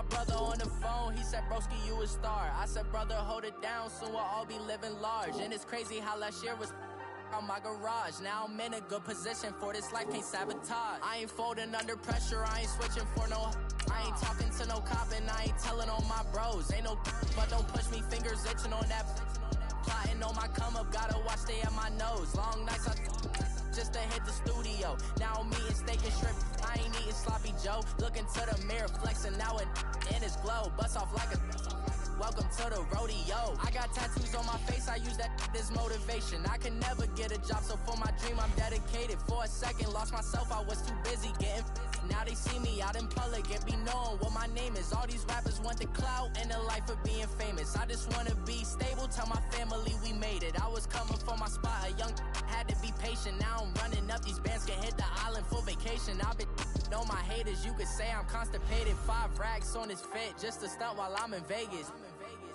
my brother on the phone, he said, broski, you a star. I said, brother, hold it down, soon we'll all be living large. And it's crazy how last year was on my garage. Now I'm in a good position for this life, can't sabotage. I ain't folding under pressure, I ain't switching for no. I ain't talking to no cop and I ain't telling on my bros. Ain't no but don't push me, fingers itching on that. Plotting on my come up, gotta watch stay at my nose. Long nights just to hit the studio. Now I'm eating steak and shrimp, I ain't eating sloppy Joe. Looking to the mirror, flexing now it in his glow. Bust off like a welcome to the rodeo. I got tattoos on my face, I use that as motivation. I can never get a job, so for my dream I'm dedicated. For a second, lost myself, I was too busy getting. Now they see me out in public and be knowing what my name is. All these rappers want the clout and the life of being famous. I just wanna be stable, tell my family we made it. I was coming for my spot, a young had to be patient. Now I'm running up, these bands can hit the island for vacation. I've been know my haters, you could say I'm constipated. 5 racks on his fit, just to stunt while I'm in Vegas.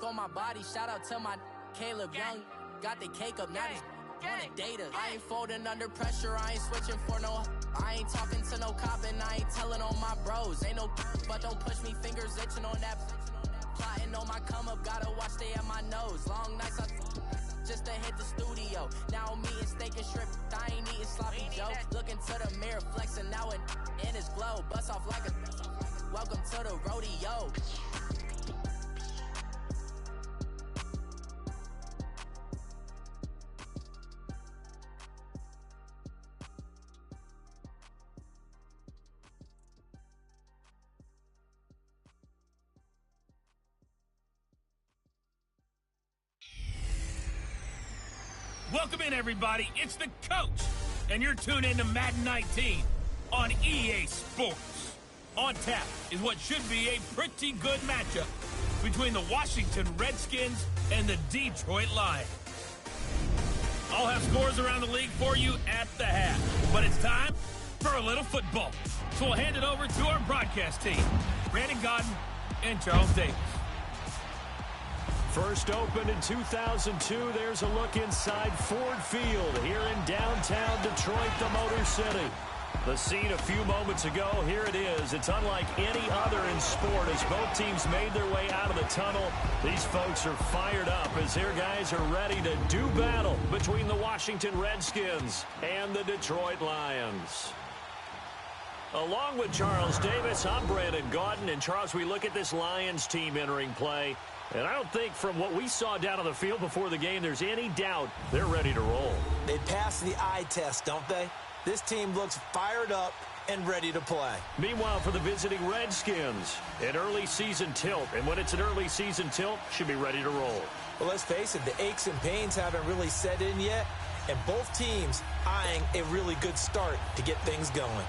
On my body, shout out to my Caleb Young. Got the cake up, now he's on a data. I ain't folding under pressure, I ain't switching for no. I ain't talking to no cop and I ain't telling on my bros. Ain't no but don't push me, fingers itching on that. Plotting on my come up, gotta watch stay at my nose. Long nights just to hit the studio. Now I'm eating steak and shrimp, I ain't eating sloppy Joe. Looking to the mirror, flexing now it in his glow. Bust off like a welcome to the rodeo. Welcome in, everybody. It's the coach, and you're tuned in to Madden 19 on EA Sports. On tap is what should be a pretty good matchup between the Washington Redskins and the Detroit Lions. I'll have scores around the league for you at the half, but it's time for a little football. So we'll hand it over to our broadcast team, Brandon Gaudin and Charles Davis. First opened in 2002, there's a look inside Ford Field here in downtown Detroit, the Motor City. The scene a few moments ago, here it is. It's unlike any other in sport as both teams made their way out of the tunnel. These folks are fired up as their guys are ready to do battle between the Washington Redskins and the Detroit Lions. Along with Charles Davis, I'm Brandon Gaudin. And Charles, we look at this Lions team entering play. And I don't think from what we saw down on the field before the game, there's any doubt they're ready to roll. They pass the eye test, don't they? This team looks fired up and ready to play. Meanwhile, for the visiting Redskins, an early season tilt. And when it's an early season tilt, should be ready to roll. Well, let's face it, the aches and pains haven't really set in yet. And both teams eyeing a really good start to get things going.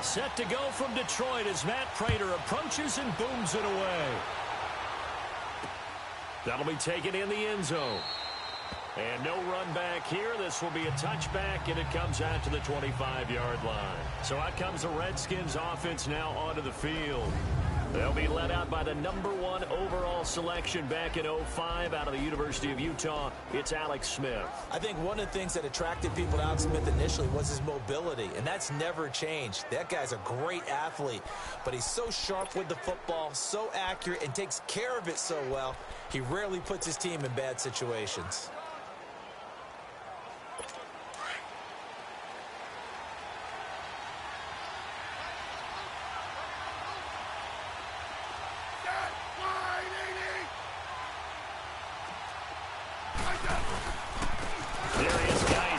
Set to go from Detroit as Matt Prater approaches and booms it away. That'll be taken in the end zone. And no run back here. This will be a touchback, and it comes out to the 25-yard line. So out comes the Redskins offense now onto the field. They'll be led out by the #1 overall selection back in 2005 out of the University of Utah. It's Alex Smith. I think one of the things that attracted people to Alex Smith initially was his mobility, and that's never changed. That guy's a great athlete, but he's so sharp with the football, so accurate, and takes care of it so well, he rarely puts his team in bad situations.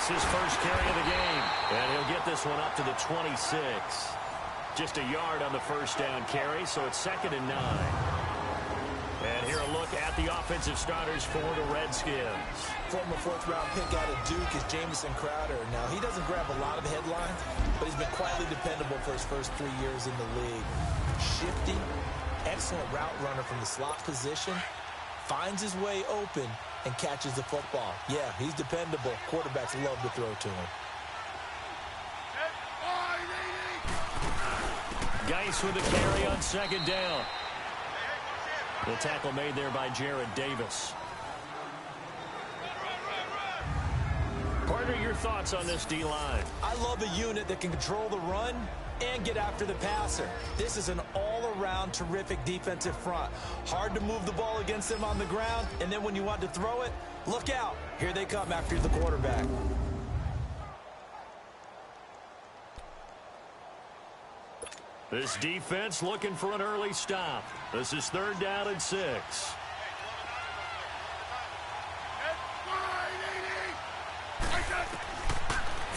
His first carry of the game, and he'll get this one up to the 26. Just a yard on the first down carry, so it's 2nd and 9. And here a look at the offensive starters for the Redskins. Former 4th-round pick out of Duke is Jamison Crowder. Now, he doesn't grab a lot of headlines, but he's been quietly dependable for his first 3 years in the league. Shifty, excellent route runner from the slot position, finds his way open, and catches the football. Yeah, he's dependable. Quarterbacks love to throw to him. Geis with the carry on 2nd down. The tackle made there by Jared Davis. Partner, your thoughts on this D-line? I love a unit that can control the run and get after the passer. This is an all-around terrific defensive front. Hard to move the ball against them on the ground, and then when you want to throw it, look out. Here they come after the quarterback. This defense looking for an early stop. This is 3rd down and 6.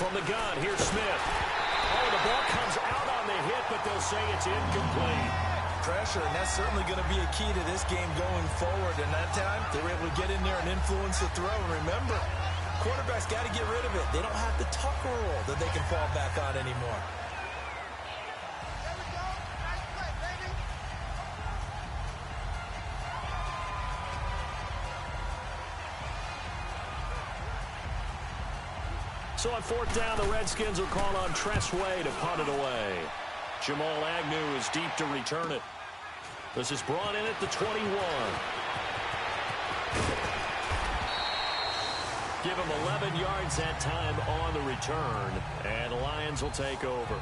From the gun, here's Smith. Oh, the ball comes out on the hit, but they'll say it's incomplete. Pressure, and that's certainly going to be a key to this game going forward. And that time, they were able to get in there and influence the throw. And remember, quarterbacks got to get rid of it. They don't have the tucker roll that they can fall back on anymore. So on 4th down, the Redskins will call on Tress Way to punt it away. Jamal Agnew is deep to return it. This is brought in at the 21. Give him 11 yards that time on the return, and the Lions will take over.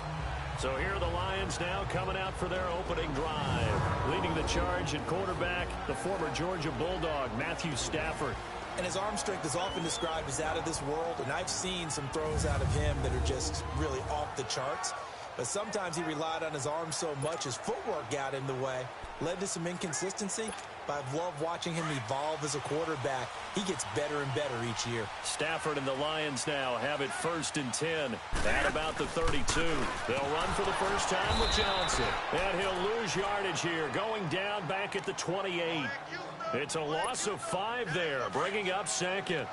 So here are the Lions now coming out for their opening drive. Leading the charge at quarterback, the former Georgia Bulldog, Matthew Stafford. And his arm strength is often described as out of this world, and I've seen some throws out of him that are just really off the charts. But sometimes he relied on his arm so much his footwork got in the way, led to some inconsistency. But I've loved watching him evolve as a quarterback. He gets better and better each year. Stafford and the Lions now have it 1st and 10 at about the 32. They'll run for the first time with Johnson. And he'll lose yardage here, going down back at the 28. It's a loss of 5 there, bringing up 2nd.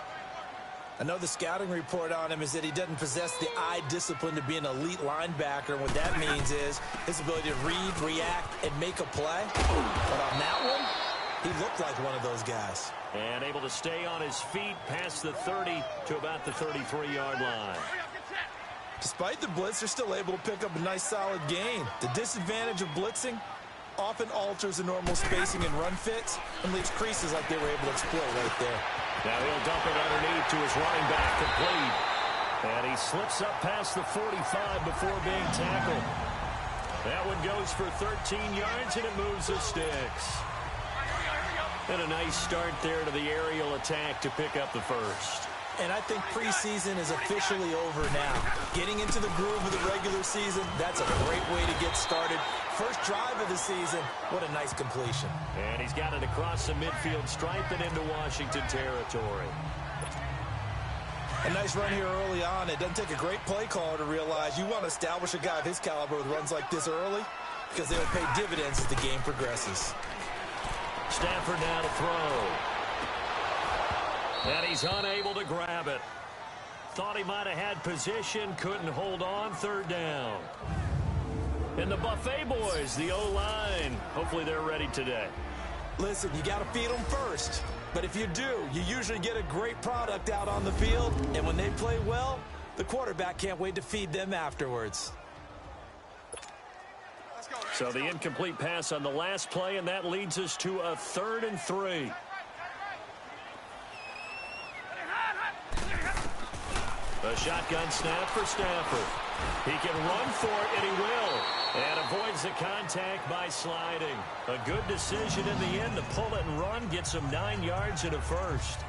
I know the scouting report on him is that he doesn't possess the eye discipline to be an elite linebacker. And what that means is his ability to read, react, and make a play. But on that one, he looked like one of those guys. And able to stay on his feet past the 30 to about the 33-yard line. Despite the blitz, they're still able to pick up a nice solid gain. The disadvantage of blitzing often alters the normal spacing and run fits and leaves creases like they were able to exploit right there. Now he'll dump it underneath to his running back, complete. And he slips up past the 45 before being tackled. That one goes for 13 yards, and it moves the sticks. And a nice start there to the aerial attack to pick up the first. And I think preseason is officially over now. Getting into the groove of the regular season, that's a great way to get started. First drive of the season, what a nice completion. And he's got it across the midfield stripe and into Washington territory. A nice run here early on. It doesn't take a great play caller to realize you want to establish a guy of his caliber with runs like this early because they'll pay dividends as the game progresses. Stafford now to throw. And he's unable to grab it. Thought he might have had position, couldn't hold on, 3rd down. And the Buffet boys, the O-line, hopefully they're ready today. Listen, you got to feed them first. But if you do, you usually get a great product out on the field. And when they play well, the quarterback can't wait to feed them afterwards. So the incomplete pass on the last play, and that leads us to a 3rd and 3. A shotgun snap for Stafford. He can run for it, and he will. And avoids the contact by sliding. A good decision in the end to pull it and run, gets him 9 yards and a first.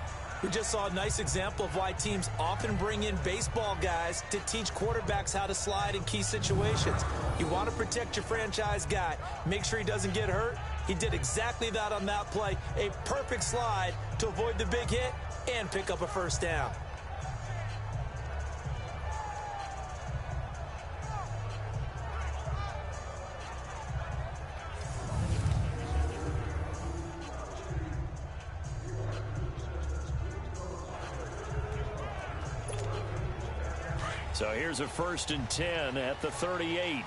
We just saw a nice example of why teams often bring in baseball guys to teach quarterbacks how to slide in key situations. You want to protect your franchise guy. Make sure he doesn't get hurt. He did exactly that on that play. A perfect slide to avoid the big hit and pick up a first down. So here's a 1st and 10 at the 38.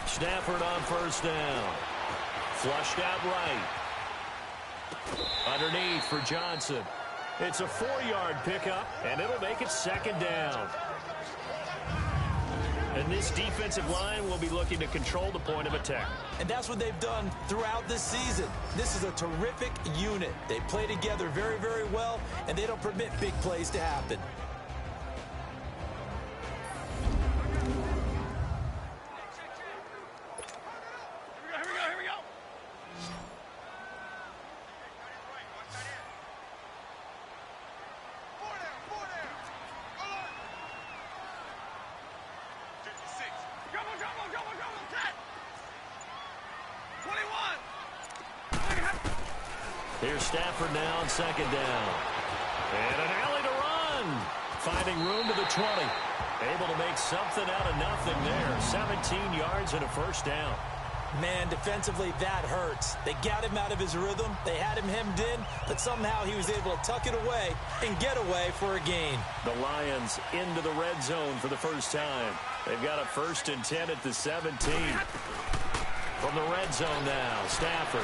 Stafford on 1st down. Flushed out right. Underneath for Johnson. It's a 4-yard pickup, and it'll make it 2nd down. And this defensive line will be looking to control the point of attack. And that's what they've done throughout this season. This is a terrific unit. They play together very, very well, and they don't permit big plays to happen. Here's Stafford now on second down. And an alley to run. Finding room to the 20. Able to make something out of nothing there. 17 yards and a first down. Man, defensively, that hurts. They got him out of his rhythm. They had him hemmed in, but somehow he was able to tuck it away and get away for a gain. The Lions into the red zone for the first time. They've got a 1st and 10 at the 17. From the red zone now, Stafford.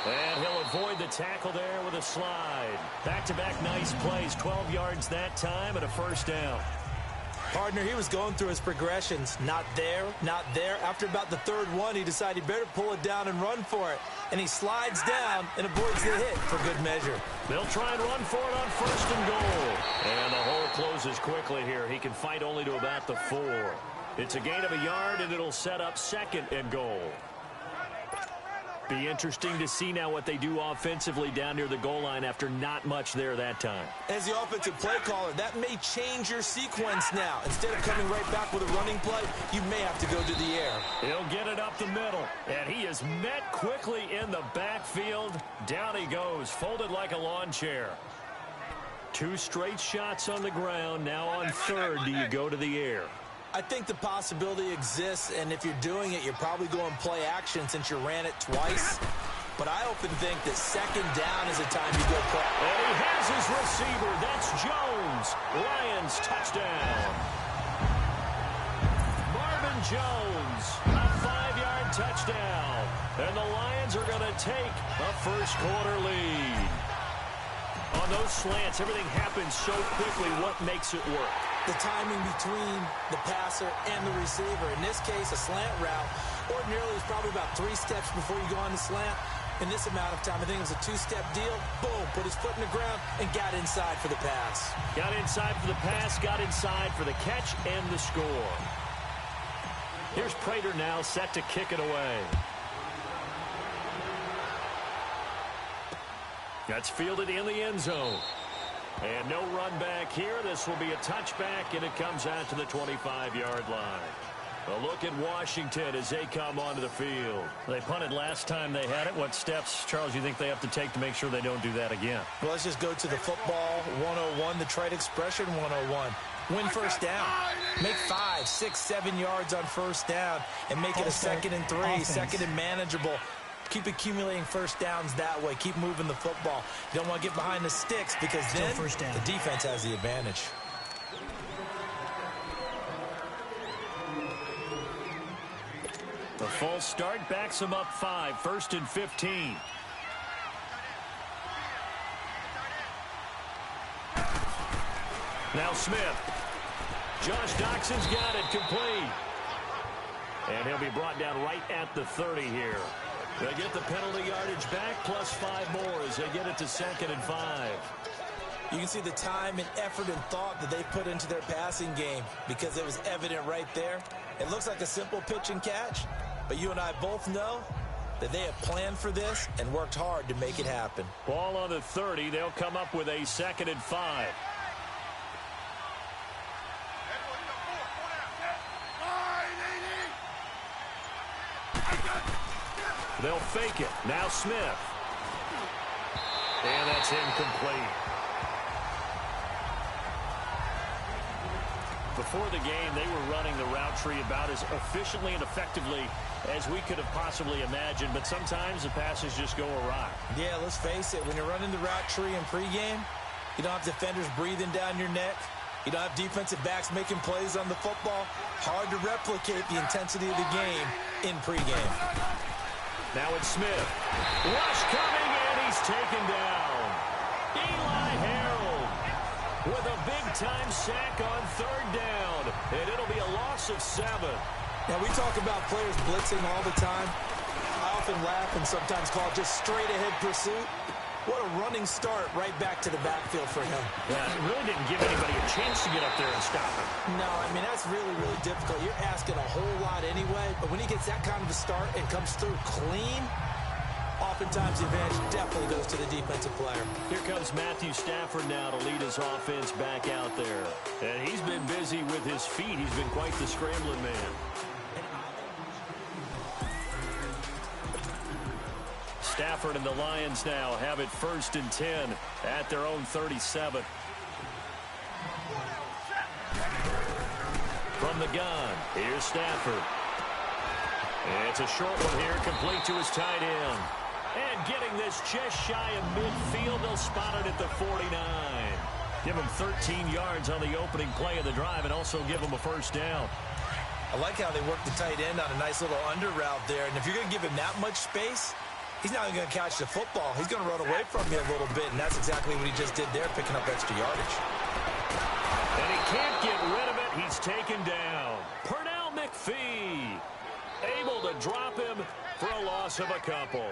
And he'll avoid the tackle there with a slide. Back-to-back nice plays, 12 yards that time and a first down. Partner, he was going through his progressions. Not there, not there. After about the third one, he decided he better pull it down and run for it. And he slides down and avoids the hit for good measure. They'll try and run for it on 1st and goal. And the hole closes quickly here. He can fight only to about the 4. It's a gain of a yard, and it'll set up 2nd and goal. Be interesting to see now what they do offensively down near the goal line after not much there that time. As the offensive play caller, that may change your sequence now. Instead of coming right back with a running play, you may have to go to the air. He'll get it up the middle, and he is met quickly in the backfield. Down he goes, folded like a lawn chair. 2 straight shots on the ground. Now on 3rd, do you go to the air? I think the possibility exists, and if you're doing it, you're probably going play action since you ran it twice. But I often think that 2nd down is a time you go play. And he has his receiver. That's Jones. Lions touchdown. Marvin Jones, a 5-yard touchdown. And the Lions are going to take a first-quarter lead. On those slants, everything happens so quickly. What makes it work? The timing between the passer and the receiver. In this case, a slant route. Ordinarily, it's probably about 3 steps before you go on the slant. In this amount of time, I think it was a 2-step deal. Boom, put his foot in the ground and got inside for the pass. Got inside for the pass, got inside for the catch and the score. Here's Prater now set to kick it away. That's fielded in the end zone. And no run back here. This will be a touchback, and it comes out to the 25-yard line. A look at Washington as they come onto the field. They punted last time they had it. What steps, Charles, you think they have to take to make sure they don't do that again? Well, let's just go to the football 101, the trade expression 101. Win first down. Make 5, 6, 7 yards on first down and make it a 2nd and 3, 2nd and manageable. Keep accumulating first downs that way. Keep moving the football. You don't want to get behind the sticks because then the defense has the advantage. The false start backs them up 5, 1st and 15. Now Smith. Josh Doxson's got it complete. And he'll be brought down right at the 30 here. They get the penalty yardage back, plus 5 more as they get it to 2nd and 5. You can see the time and effort and thought that they put into their passing game because it was evident right there. It looks like a simple pitch and catch, but you and I both know that they have planned for this and worked hard to make it happen. Ball on the 30. They'll come up with a 2nd and 5. They'll fake it. Now Smith. And that's incomplete. Before the game, they were running the route tree about as efficiently and effectively as we could have possibly imagined, but sometimes the passes just go awry. Yeah, let's face it. When you're running the route tree in pregame, you don't have defenders breathing down your neck. You don't have defensive backs making plays on the football. Hard to replicate the intensity of the game in pregame. Now it's Smith. Rush coming, and he's taken down. Eli Harold with a big-time sack on 3rd down, and it'll be a loss of 7. Now, we talk about players blitzing all the time. I often laugh and sometimes call it just straight-ahead pursuit. What a running start right back to the backfield for him. Yeah, it really didn't give anybody a chance to get up there and stop him. No, I mean, that's really, really difficult. You're asking a whole lot anyway, but when he gets that kind of a start and comes through clean, oftentimes the advantage definitely goes to the defensive player. Here comes Matthew Stafford now to lead his offense back out there. And he's been busy with his feet. He's been quite the scrambling man. Stafford and the Lions now have it 1st and 10 at their own 37. From the gun, here's Stafford. It's a short one here, complete to his tight end. And getting this just shy of midfield, they'll spot it at the 49. Give him 13 yards on the opening play of the drive and also give him a 1st down. I like how they work the tight end on a nice little under route there. And if you're going to give him that much space, he's not going to catch the football. He's going to run away from you a little bit, and that's exactly what he just did there, picking up extra yardage. And he can't get rid of it. He's taken down. Pernell McPhee able to drop him for a loss of a couple.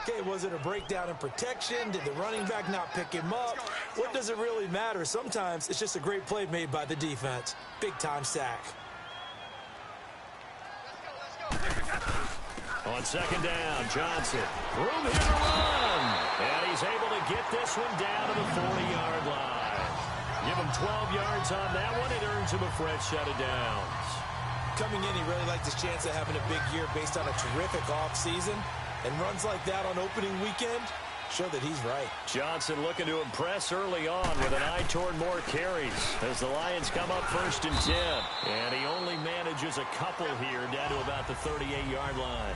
Okay, was it a breakdown in protection? Did the running back not pick him up? What does it really matter? Sometimes it's just a great play made by the defense. Big-time sack. On 2nd down, Johnson. Room here to run. And he's able to get this one down to the 40-yard line. Give him 12 yards on that one. It earns him a fresh set of downs. Coming in, he really liked his chance of having a big year based on a terrific offseason. And runs like that on opening weekend show that he's right. Johnson looking to impress early on with an eye toward more carries as the Lions come up 1st and 10. And he only manages a couple here down to about the 38-yard line.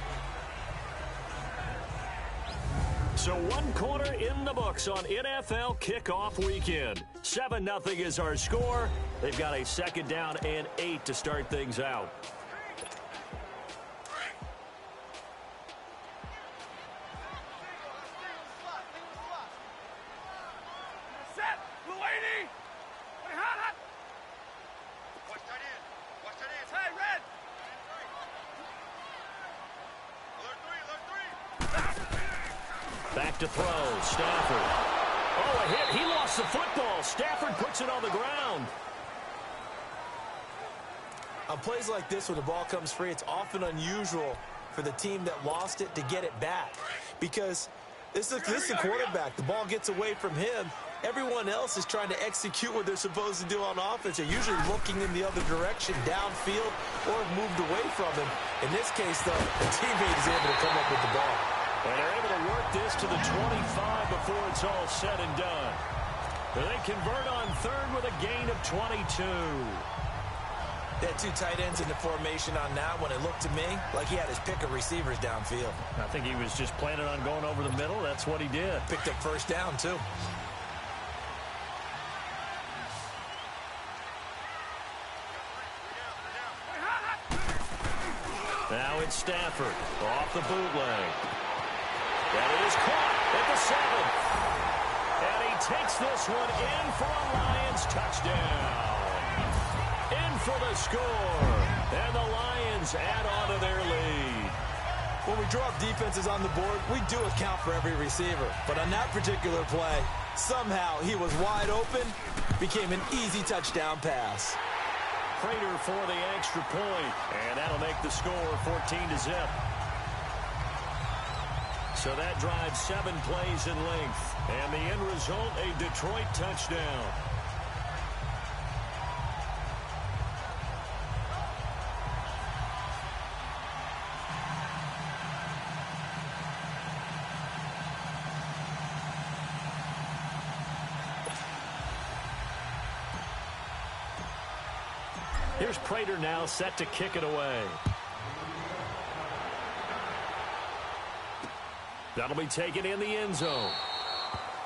So 1 quarter in the books on NFL kickoff weekend. 7-0 is our score. They've got a 2nd down and 8 to start things out. Back to throw, Stafford. Oh, a hit. He lost the football. Stafford puts it on the ground. On plays like this, when the ball comes free, it's often unusual for the team that lost it to get it back. Because this is the quarterback. The ball gets away from him. Everyone else is trying to execute what they're supposed to do on offense. They're usually looking in the other direction, downfield, or moved away from him. In this case, though, the teammate is able to come up with the ball. And they're able to work this to the 25 before it's all said and done. They convert on 3rd with a gain of 22. They had 2 tight ends in the formation on that one. It looked to me like he had his pick of receivers downfield. I think he was just planning on going over the middle. That's what he did. Picked up 1st down, too. Now it's Stafford off the bootleg. That is caught at the 7th. And he takes this one in for a Lions touchdown. In for the score. And the Lions add on to their lead. When we drop defenses on the board, we do account for every receiver. But on that particular play, somehow he was wide open, became an easy touchdown pass. Prater for the extra point, and that'll make the score 14-0. So that drives 7 plays in length, and the end result, a Detroit touchdown. Here's Prater now set to kick it away. That'll be taken in the end zone.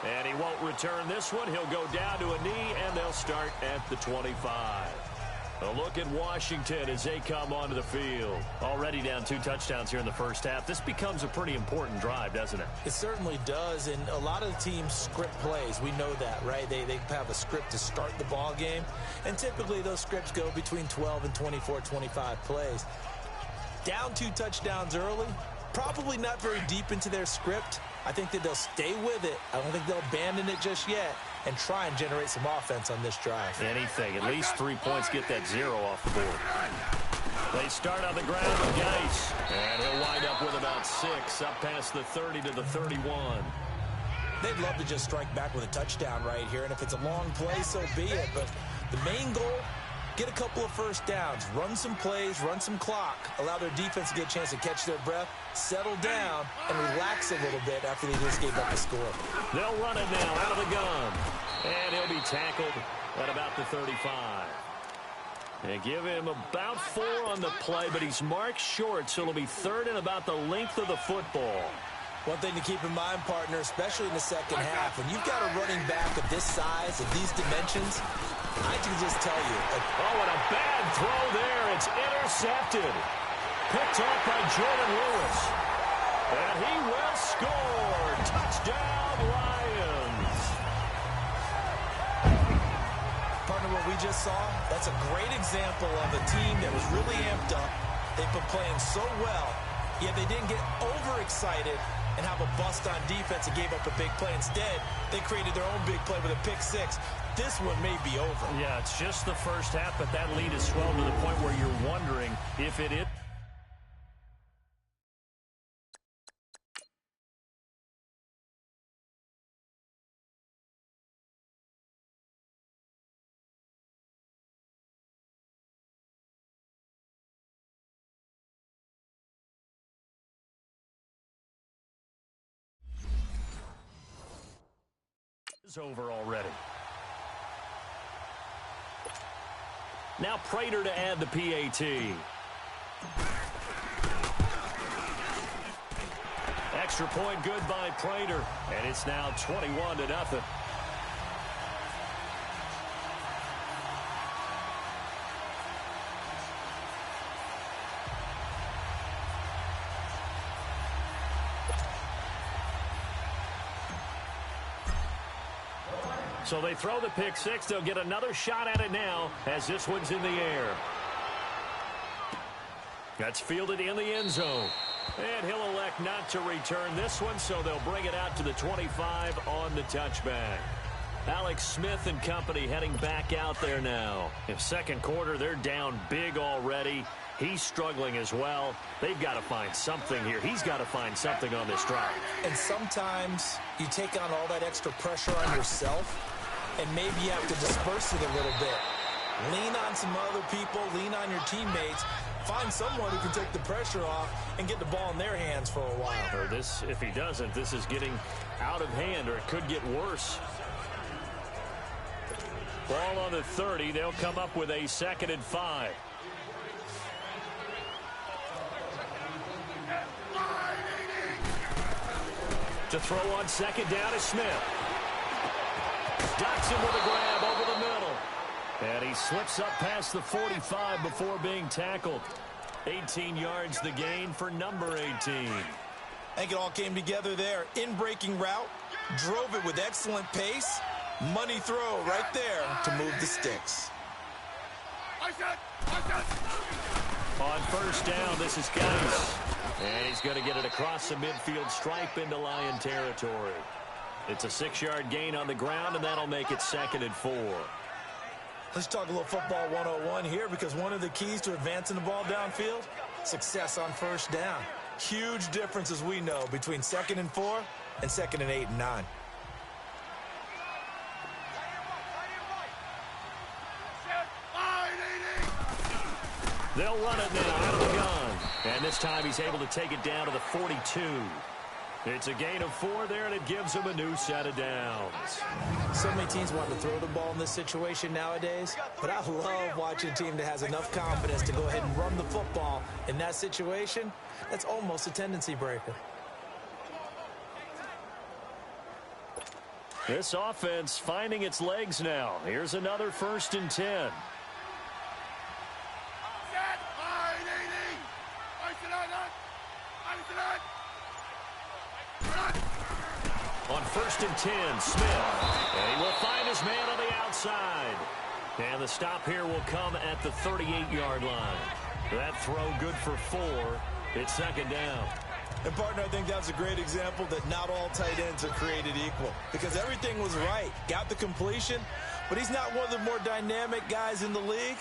And he won't return this one. He'll go down to a knee, and they'll start at the 25. A look at Washington as they come onto the field. Already down 2 touchdowns here in the first half. This becomes a pretty important drive, doesn't it? It certainly does, and a lot of the teams script plays. We know that, right? They have a script to start the ball game, and typically those scripts go between 12 and 24, 25 plays. Down 2 touchdowns early, probably not very deep into their script. I think that they'll stay with it. I don't think they'll abandon it just yet and try and generate some offense on this drive. Anything. At least 3 points, get that 0 off the board. They start on the ground with Geis, and he'll wind up with about 6, up past the 30 to the 31. They'd love to just strike back with a touchdown right here, and if it's a long play, so be it. But the main goal, get a couple of first downs, run some plays, run some clock, allow their defense to get a chance to catch their breath, settle down, and relax a little bit after they just gave up the score. They'll run it now out of the gun, and he'll be tackled at about the 35. They give him about 4 on the play, but he's marked short, so it'll be 3rd and about the length of the football. One thing to keep in mind, partner, especially in the second half, when you've got a running back of this size, of these dimensions, I can just tell you. Oh, and a bad throw there. It's intercepted. Picked off by Jordan Lewis. And he will score. Touchdown, Lions. Partner, what we just saw, that's a great example of a team that was really amped up. They've been playing so well, yet they didn't get overexcited and have a bust on defense and gave up a big play. Instead, they created their own big play with a pick 6. This one may be over. Yeah, it's just the first half, but that lead has swelled to the point where you're wondering if it is. Over already. Now Prater to add the PAT. Extra point good by Prater, and it's now 21-0. So they throw the pick 6. They'll get another shot at it now as this one's in the air. That's fielded in the end zone. And he'll elect not to return this one, so they'll bring it out to the 25 on the touchback. Alex Smith and company heading back out there now. In second quarter, they're down big already. He's struggling as well. They've got to find something here. He's got to find something on this drive. And sometimes you take on all that extra pressure on yourself, and maybe you have to disperse it a little bit. Lean on some other people. Lean on your teammates. Find someone who can take the pressure off and get the ball in their hands for a while. Or this, if he doesn't, this is getting out of hand, or it could get worse. Ball on the 30. They'll come up with a 2nd and 5. To throw on 2nd down is Smith. Dotson with a grab over the middle. And he slips up past the 45 before being tackled. 18 yards the gain for number 18. I think it all came together there. In-breaking route. Drove it with excellent pace. Money throw right there to move the sticks. On 1st down, this is Geis. And he's going to get it across the midfield stripe into Lion territory. It's a 6-yard gain on the ground, and that'll make it 2nd and 4. Let's talk a little football 101 here, because one of the keys to advancing the ball downfield, success on 1st down. Huge difference, as we know, between 2nd and 4 and 2nd and 8 and 9. They'll run it now out of the gun. And this time he's able to take it down to the 42. It's a gain of 4 there, and it gives him a new set of downs. So many teams want to throw the ball in this situation nowadays, but I love watching a team that has enough confidence to go ahead and run the football in that situation. That's almost a tendency breaker. This offense finding its legs now. Here's another 1st and 10. On 1st and 10, Smith. And he will find his man on the outside. And the stop here will come at the 38-yard line. That throw good for 4. It's 2nd down. And, partner, I think that's a great example that not all tight ends are created equal. Because everything was right. Got the completion, but he's not one of the more dynamic guys in the league.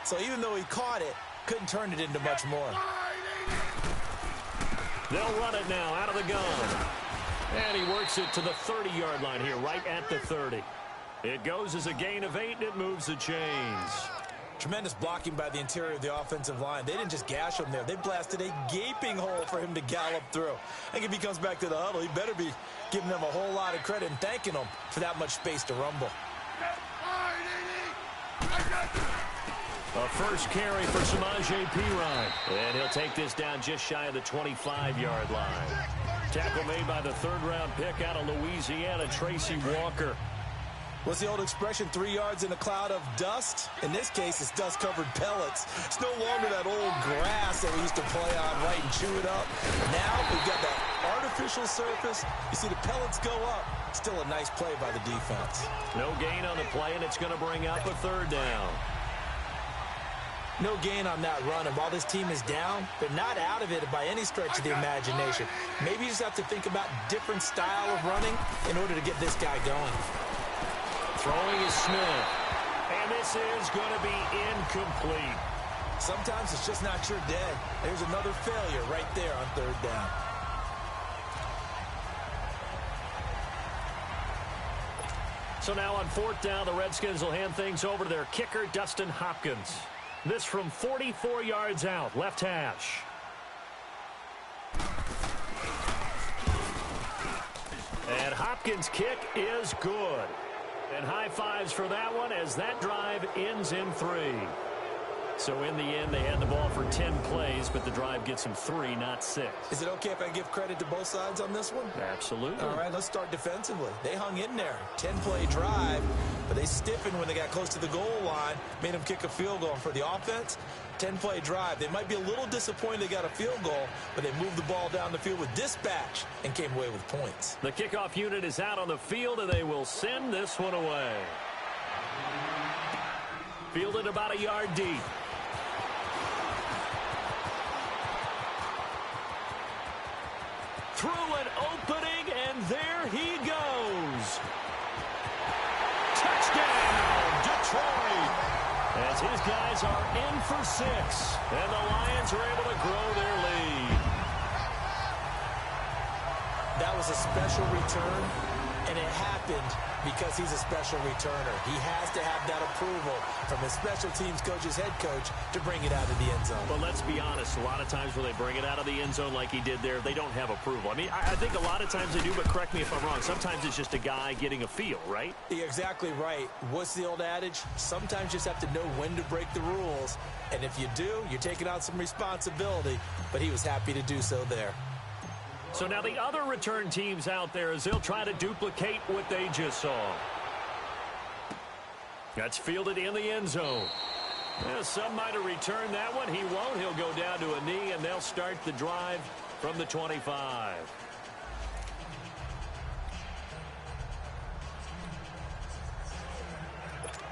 So even though he caught it, couldn't turn it into much more. They'll run it now out of the gun. And he works it to the 30-yard line here, right at the 30. It goes as a gain of 8, and it moves the chains. Tremendous blocking by the interior of the offensive line. They didn't just gash him there. They blasted a gaping hole for him to gallop through. I think if he comes back to the huddle, he better be giving them a whole lot of credit and thanking them for that much space to rumble. A first carry for Samaje Perine. And he'll take this down just shy of the 25-yard line. Tackle made by the 3rd-round pick out of Louisiana, Tracy Walker. What's the old expression, 3 yards in a cloud of dust? In this case, it's dust-covered pellets. It's no longer that old grass that we used to play on, right, and chew it up. Now we've got that artificial surface. You see the pellets go up. Still a nice play by the defense. No gain on the play, and it's going to bring up a 3rd down. No gain on that run, and while this team is down, they're not out of it by any stretch of the imagination. Maybe you just have to think about different style of running in order to get this guy going. Throwing is Smith. And this is going to be incomplete. Sometimes it's just not your day. There's another failure right there on 3rd down. So now on 4th down, the Redskins will hand things over to their kicker, Dustin Hopkins. This from 44 yards out, left hash. And Hopkins' kick is good. And high fives for that one as that drive ends in 3. So in the end, they had the ball for 10 plays, but the drive gets them 3, not 6. Is it okay if I give credit to both sides on this one? Absolutely. All right, let's start defensively. They hung in there. 10-play drive, but they stiffened when they got close to the goal line, made them kick a field goal. And for the offense, 10-play drive. They might be a little disappointed they got a field goal, but they moved the ball down the field with dispatch and came away with points. The kickoff unit is out on the field, and they will send this one away. Fielded about a yard deep. Through an opening, and there he goes. Touchdown, Detroit. As his guys are in for 6, and the Lions are able to grow their lead. That was a special return, and it happened because he's a special returner. He has to have that approval from his special teams coach's head coach to bring it out of the end zone. But let's be honest, a lot of times when they bring it out of the end zone like he did there, they don't have approval. I mean, I think a lot of times they do, but correct me if I'm wrong. Sometimes it's just a guy getting a feel, right? You're exactly right. What's the old adage? Sometimes you just have to know when to break the rules. And if you do, you're taking on some responsibility. But he was happy to do so there. So now the other return teams out there as they'll try to duplicate what they just saw. That's fielded in the end zone. Yeah, some might have returned that one. He won't. He'll go down to a knee, and they'll start the drive from the 25.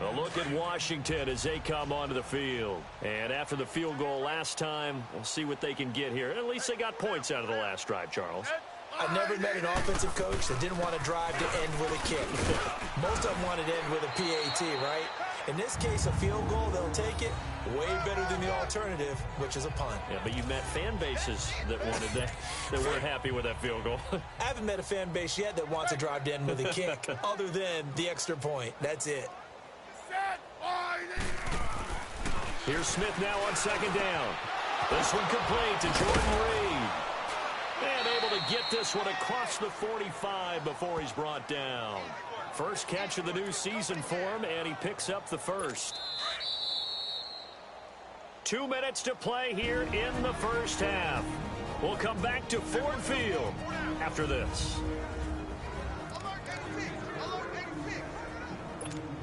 A look at Washington as they come onto the field. And after the field goal last time, we'll see what they can get here. At least they got points out of the last drive, Charles. I never met an offensive coach that didn't want to drive to end with a kick. Most of them wanted to end with a PAT, right? In this case, a field goal, they'll take it. Way better than the alternative, which is a punt. Yeah, but you met fan bases that wanted that weren't happy with that field goal. I haven't met a fan base yet that wants to drive to end with a kick, other than the extra point. That's it. Here's Smith now on 2nd down. This one complete to Jordan Reed. And able to get this one across the 45 before he's brought down. First catch of the new season for him, and he picks up the first. 2 minutes to play here in the first half. We'll come back to Ford Field after this.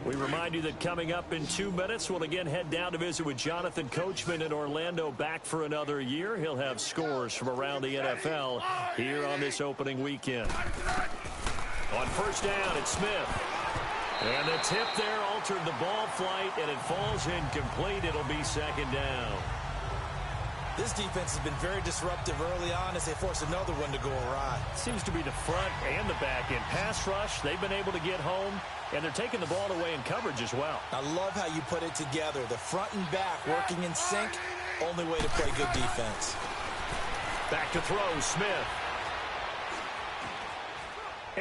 We remind you that coming up in 2 minutes, we'll again head down to visit with Jonathan Coachman in Orlando, back for another year. He'll have scores from around the NFL here on this opening weekend. On first down, it's Smith. And the tip there altered the ball flight, and it falls incomplete. It'll be second down. This defense has been very disruptive early on as they force another one to go awry. Seems to be the front and the back end. Pass rush, they've been able to get home, and they're taking the ball away in coverage as well. I love how you put it together. The front and back working in sync, only way to play good defense. Back to throw, Smith.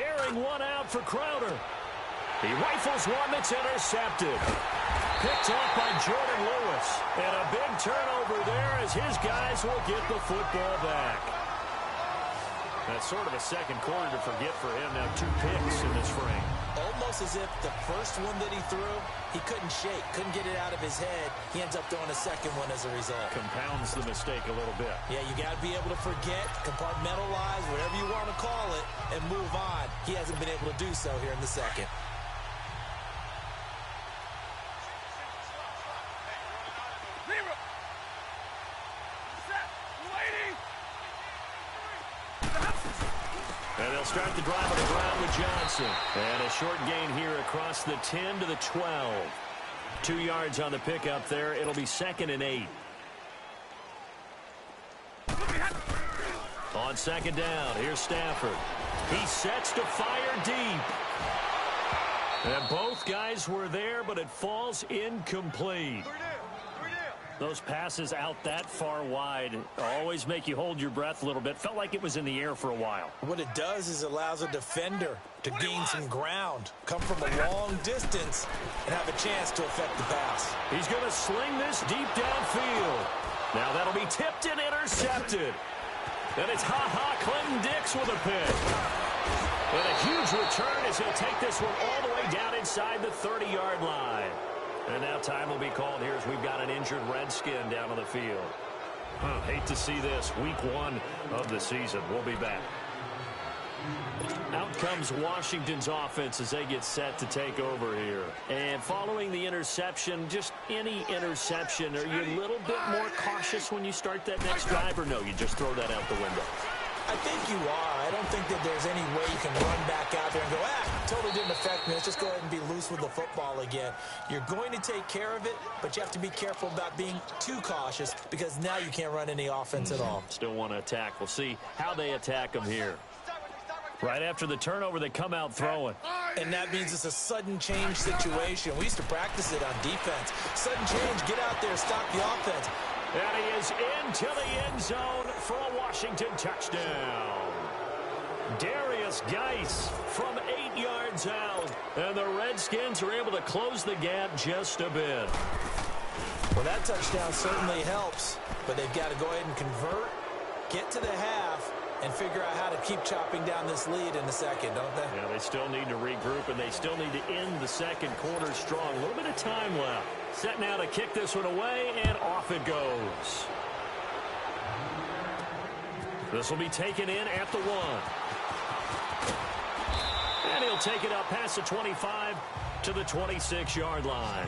Airing one out for Crowder. He rifles one that's intercepted. Picked off by Jordan Lewis. And a big turnover there as his guys will get the football back. That's sort of a second quarter to forget for him. Now 2 picks in this frame. Almost as if the first one that he threw, he couldn't shake, couldn't get it out of his head. He ends up throwing a second one as a result. Compounds the mistake a little bit. Yeah, you got to be able to forget, compartmentalize, whatever you want to call it, and move on. He hasn't been able to do so here in the second. And they'll start the drive on the ground with Johnson. And a short gain here across the 10 to the 12. 2 yards on the pickup there. It'll be 2nd and 8. On second down, here's Stafford. He sets to fire deep. And both guys were there, but it falls incomplete. Those passes out that far wide always make you hold your breath a little bit. Felt like it was in the air for a while. What it does is allows a defender to gain some ground, come from a long distance, and have a chance to affect the pass. He's going to sling this deep downfield. Now that'll be tipped and intercepted. And it's Clinton Dix with a pick. And a huge return as he'll take this one all the way down inside the 30-yard line. And now time will be called here as we've got an injured Redskin down on the field. Hate to see this. Week 1 of the season. We'll be back. Out comes Washington's offense as they get set to take over here. And following the interception, just any interception, are you a little bit more cautious when you start that next drive, or no, you just throw that out the window? I think you are. I don't think that there's any way you can run back out there and go, totally didn't affect me. Let's just go ahead and be loose with the football again. You're going to take care of it, but you have to be careful about being too cautious because now you can't run any offense at all. Still want to attack. We'll see how they attack them here. Right after the turnover, they come out throwing. And that means it's a sudden change situation. We used to practice it on defense. Sudden change, get out there, stop the offense. And he is into the end zone for a Washington touchdown. Darius Geis from 8 yards out. And the Redskins are able to close the gap just a bit. Well, that touchdown certainly helps, but they've got to go ahead and convert, get to the half, and figure out how to keep chopping down this lead in the second, don't they? Yeah, they still need to regroup, and they still need to end the second quarter strong. A little bit of time left. Set now to kick this one away, and off it goes. This will be taken in at the 1. And he'll take it up past the 25 to the 26-yard line.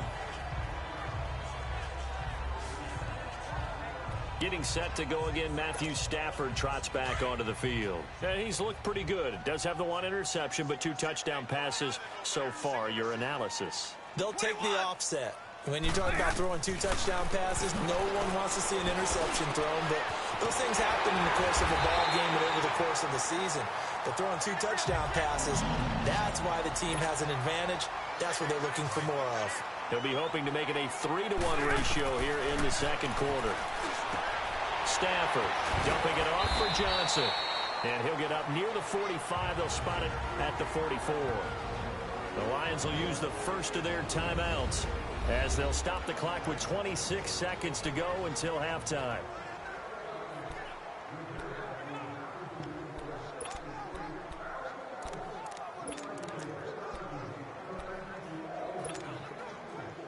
Getting set to go again, Matthew Stafford trots back onto the field. And he's looked pretty good. Does have the 1 interception, but 2 touchdown passes so far. Your analysis? They'll take the offset. When you talk about throwing 2 touchdown passes, no one wants to see an interception thrown, but those things happen in the course of a ball game and over the course of the season. But throwing 2 touchdown passes, that's why the team has an advantage. That's what they're looking for more of. He'll be hoping to make it a 3-to-1 ratio here in the second quarter. Stafford dumping it off for Johnson. And he'll get up near the 45. They'll spot it at the 44. The Lions will use the first of their timeouts as they'll stop the clock with 26 seconds to go until halftime.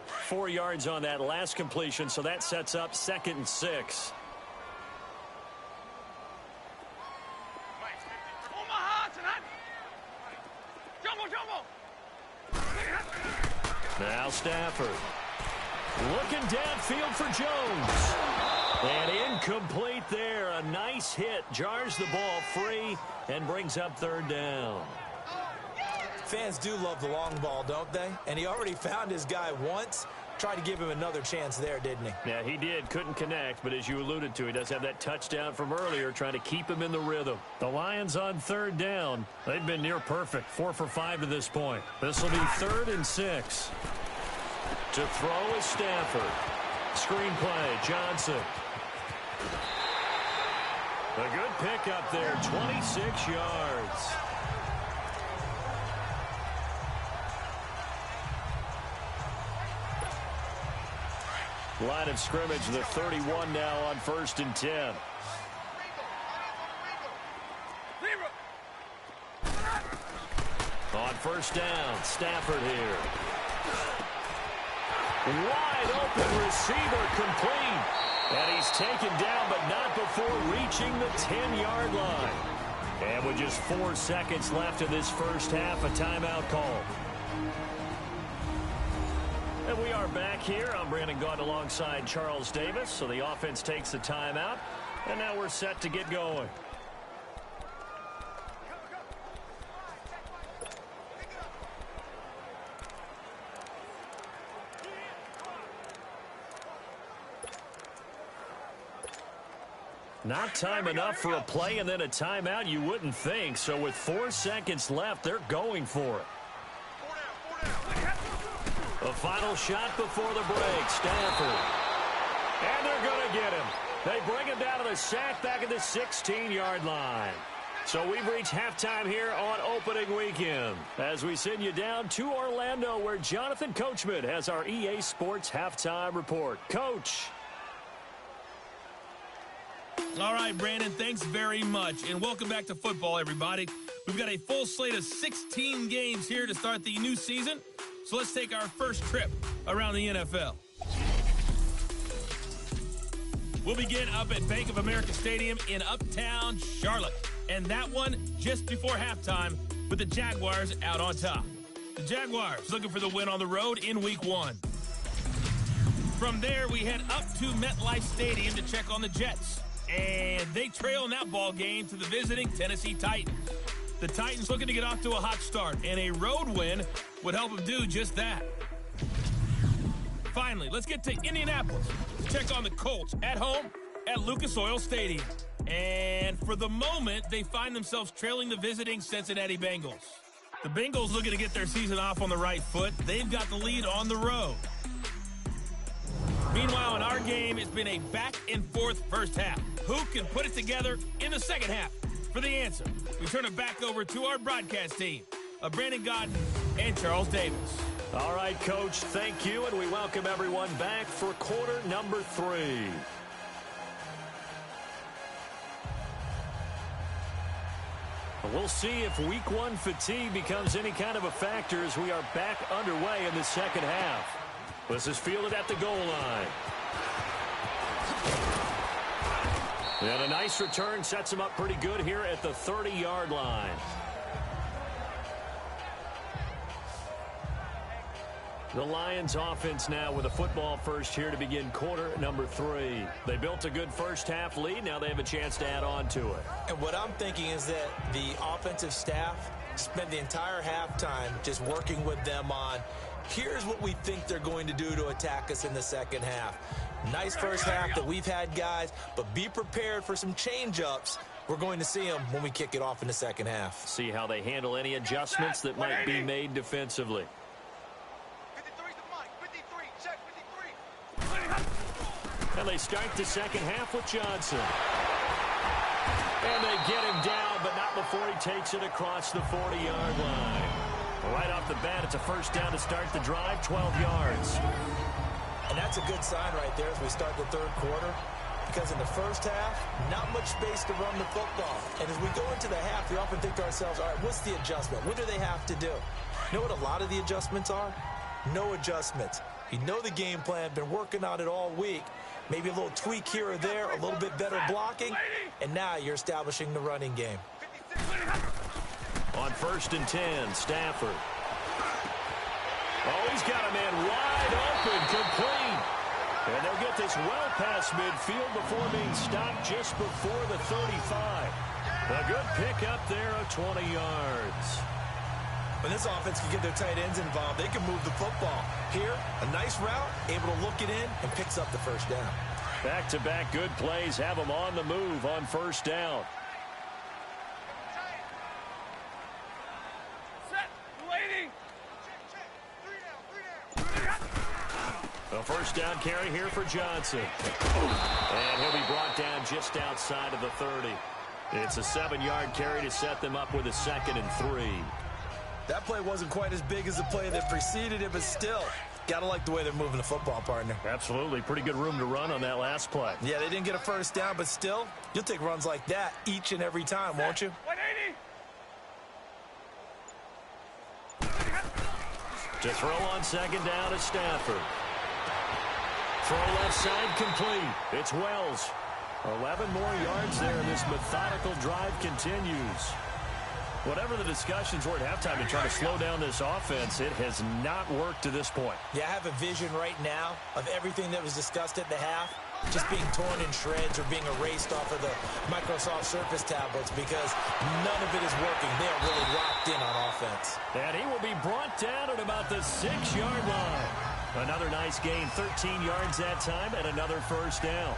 Four yards on that last completion, so that sets up 2nd and 6. Now Stafford. Looking downfield for Jones. And incomplete there. A nice hit. Jars the ball free and brings up third down. Fans do love the long ball, don't they? And he already found his guy once. Tried to give him another chance there, didn't he? Yeah, he did. Couldn't connect, but as you alluded to, he does have that touchdown from earlier, trying to keep him in the rhythm. The Lions on third down. They've been near perfect. 4 for 5 to this point. This will be 3rd and 6. To throw is Stafford. Screen play, Johnson. A good pickup there, 26 yards. Line of scrimmage, the 31 now on 1st and 10. On first down, Stafford here. Wide open receiver, complete. And he's taken down, but not before reaching the 10-yard line. And with just 4 seconds left in this first half, a timeout call. And we are back here. I'm Brandon Gaudin alongside Charles Davis. So the offense takes the timeout. And now we're set to get going. Not time enough for a play and then a timeout, you wouldn't think. So with 4 seconds left, they're going for it. The final shot before the break, Stafford. And they're going to get him. They bring him down to the sack back at the 16-yard line. So we've reached halftime here on opening weekend as we send you down to Orlando where Jonathan Coachman has our EA Sports halftime report. Coach. All right, Brandon, thanks very much. And welcome back to football, everybody. We've got a full slate of 16 games here to start the new season. So let's take our first trip around the NFL. We'll begin up at Bank of America Stadium in Uptown Charlotte. And that one just before halftime with the Jaguars out on top. The Jaguars looking for the win on the road in Week 1. From there, we head up to MetLife Stadium to check on the Jets. And they trail in that ball game to the visiting Tennessee Titans. The Titans looking to get off to a hot start, and a road win would help them do just that. Finally, let's get to Indianapolis to check on the Colts at home at Lucas Oil Stadium. And for the moment, they find themselves trailing the visiting Cincinnati Bengals. The Bengals looking to get their season off on the right foot. They've got the lead on the road. Meanwhile, in our game, it's been a back-and-forth first half. Who can put it together in the second half? For the answer, we turn it back over to our broadcast team of Brandon Gaudin and Charles Davis. All right, Coach, thank you, and we welcome everyone back for quarter number 3. We'll see if Week 1 fatigue becomes any kind of a factor as we are back underway in the second half. This is fielded at the goal line. And a nice return sets him up pretty good here at the 30-yard line. The Lions offense now with a football first here to begin quarter number 3. They built a good first half lead. Now they have a chance to add on to it. And what I'm thinking is that the offensive staff spent the entire halftime just working with them on, here's what we think they're going to do to attack us in the second half. Nice first half that we've had, guys, but be prepared for some change-ups. We're going to see them when we kick it off in the second half. See how they handle any adjustments that might be made defensively. And they start the second half with Johnson. And they get him down, but not before he takes it across the 40-yard line. Right off the bat, it's a first down to start the drive, 12 yards. And that's a good sign right there as we start the third quarter, because in the first half, not much space to run the football. And as we go into the half, we often think to ourselves, all right, what's the adjustment? What do they have to do? You know what a lot of the adjustments are? No adjustments. You know the game plan, been working on it all week. Maybe a little tweak here or there, a little bit better blocking, and now you're establishing the running game. On 1st and 10, Stafford. Oh, he's got a man wide open, complete. And they'll get this well past midfield before being stopped just before the 35. A good pickup there of 20 yards. When this offense can get their tight ends involved, they can move the football. Here, a nice route, able to look it in, and picks up the first down. Back-to-back good plays have them on the move on first down. A first down carry here for Johnson. And he'll be brought down just outside of the 30. It's a 7-yard carry to set them up with a 2nd and 3. That play wasn't quite as big as the play that preceded it, but still, gotta like the way they're moving the football, partner. Absolutely. Pretty good room to run on that last play. Yeah, they didn't get a first down, but still, you'll take runs like that each and every time, won't you? 180. To throw on 2nd down is Stafford. Throw left side complete. It's Wells. 11 more yards there, and this methodical drive continues. Whatever the discussions were at halftime to try to slow down this offense, it has not worked to this point. Yeah, I have a vision right now of everything that was discussed at the half just being torn in shreds or being erased off of the Microsoft Surface tablets because none of it is working. They are really locked in on offense. And he will be brought down at about the 6-yard line. Another nice gain, 13 yards that time, and another first down.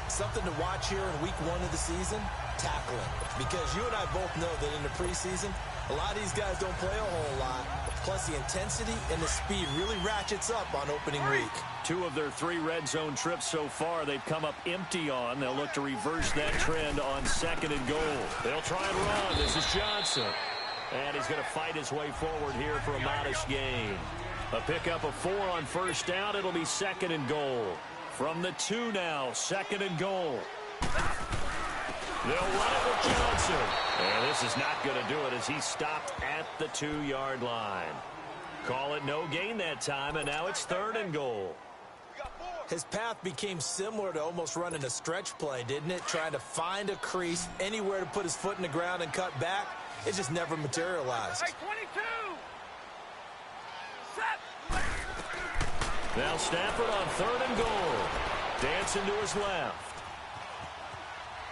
Something to watch here in week 1 of the season, tackling. Because you and I both know that in the preseason, a lot of these guys don't play a whole lot. Plus, the intensity and the speed really ratchets up on opening week. 2 of their 3 red zone trips so far, they've come up empty on. They'll look to reverse that trend on 2nd and goal. They'll try and run. This is Johnson. And he's going to fight his way forward here for a modest gain. A pickup of 4 on first down. It'll be 2nd and goal. From the 2 now, 2nd and goal. They'll run it with Johnson. And this is not going to do it as he's stopped at the 2-yard line. Call it no gain that time, and now it's 3rd and goal. His path became similar to almost running a stretch play, didn't it? Trying to find a crease, anywhere to put his foot in the ground and cut back. It just never materialized. Hey, 22. Now Stafford on 3rd and goal. Dancing to his left.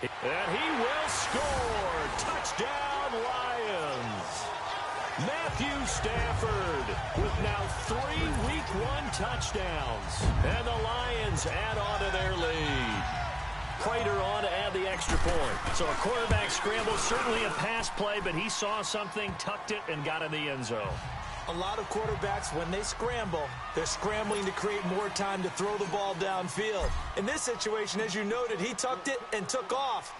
And he will score. Touchdown, Lions. Matthew Stafford with now 3 Week 1 touchdowns. And the Lions add on to their lead. Prater on to add the extra point. So a quarterback scramble, certainly a pass play, but he saw something, tucked it, and got in the end zone. A lot of quarterbacks, when they scramble, they're scrambling to create more time to throw the ball downfield. In this situation, as you noted, he tucked it and took off.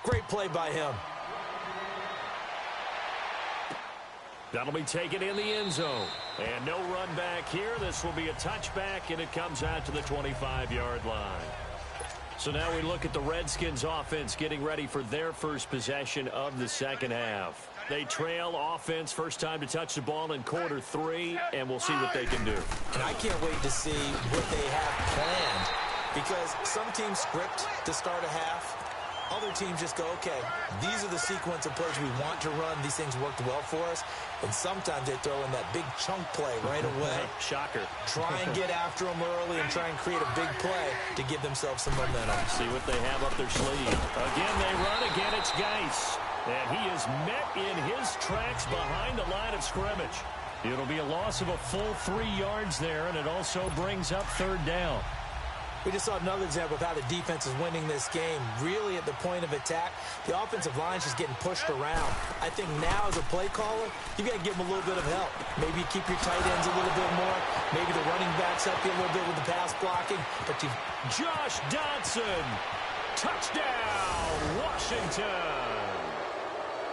Great play by him. That'll be taken in the end zone. And no run back here. This will be a touchback, and it comes out to the 25-yard line. So now we look at the Redskins offense getting ready for their first possession of the second half. They trail offense, first time to touch the ball in quarter 3, and we'll see what they can do. And I can't wait to see what they have planned, because some teams script to start a half. Other teams just go, okay, these are the sequence of plays we want to run. These things worked well for us. And sometimes they throw in that big chunk play right away. Shocker. Try and get after them early and try and create a big play to give themselves some momentum. See what they have up their sleeve. Again, they run. Again, it's Geis. And he is met in his tracks behind the line of scrimmage. It'll be a loss of a full 3 yards there, and it also brings up 3rd down. We just saw another example of how the defense is winning this game. Really at the point of attack, the offensive line's just getting pushed around. I think now as a play caller, you got to give them a little bit of help. Maybe keep your tight ends a little bit more. Maybe the running backs help you a little bit with the pass blocking. But Josh Dotson, touchdown, Washington.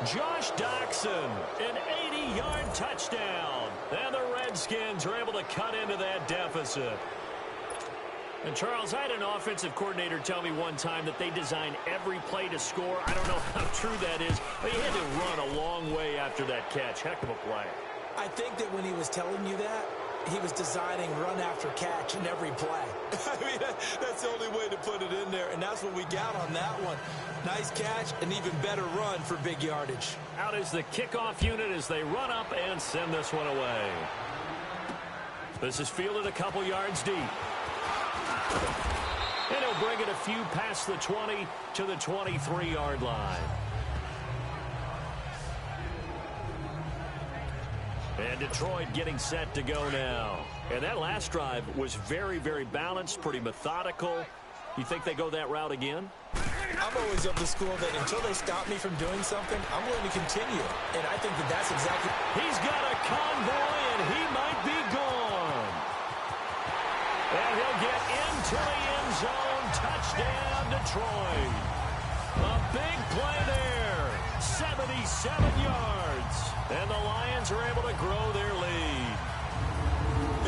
Josh Dotson, an 80-yard touchdown. And the Redskins are able to cut into that deficit. And, Charles, I had an offensive coordinator tell me one time that they design every play to score. I don't know how true that is, but he had to run a long way after that catch. Heck of a play. I think that when he was telling you that, he was designing run after catch in every play. I mean, that's the only way to put it in there, and that's what we got on that one. Nice catch, an even better run for big yardage. Out is the kickoff unit as they run up and send this one away. This is fielded a couple yards deep. And he'll bring it a few past the 20 to the 23-yard line. And Detroit getting set to go now. And that last drive was very, very balanced, pretty methodical. You think they go that route again? I'm always of the school that until they stop me from doing something, I'm going to continue. And I think that that's exactly... He's got a convoy, and he might be gone. And he'll get into the end zone. Touchdown, Detroit. A big play there. 77 yards. And the Lions are able to grow their lead.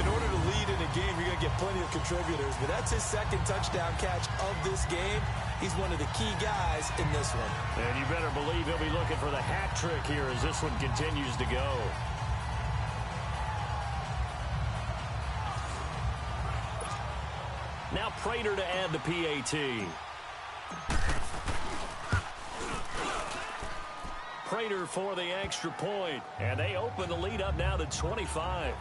In order to lead in a game, you're going to get plenty of contributors. But that's his second touchdown catch of this game. He's one of the key guys in this one. And you better believe he'll be looking for the hat trick here as this one continues to go. Now Prater to add the PAT. Prater for the extra point. And they open the lead up now to 25.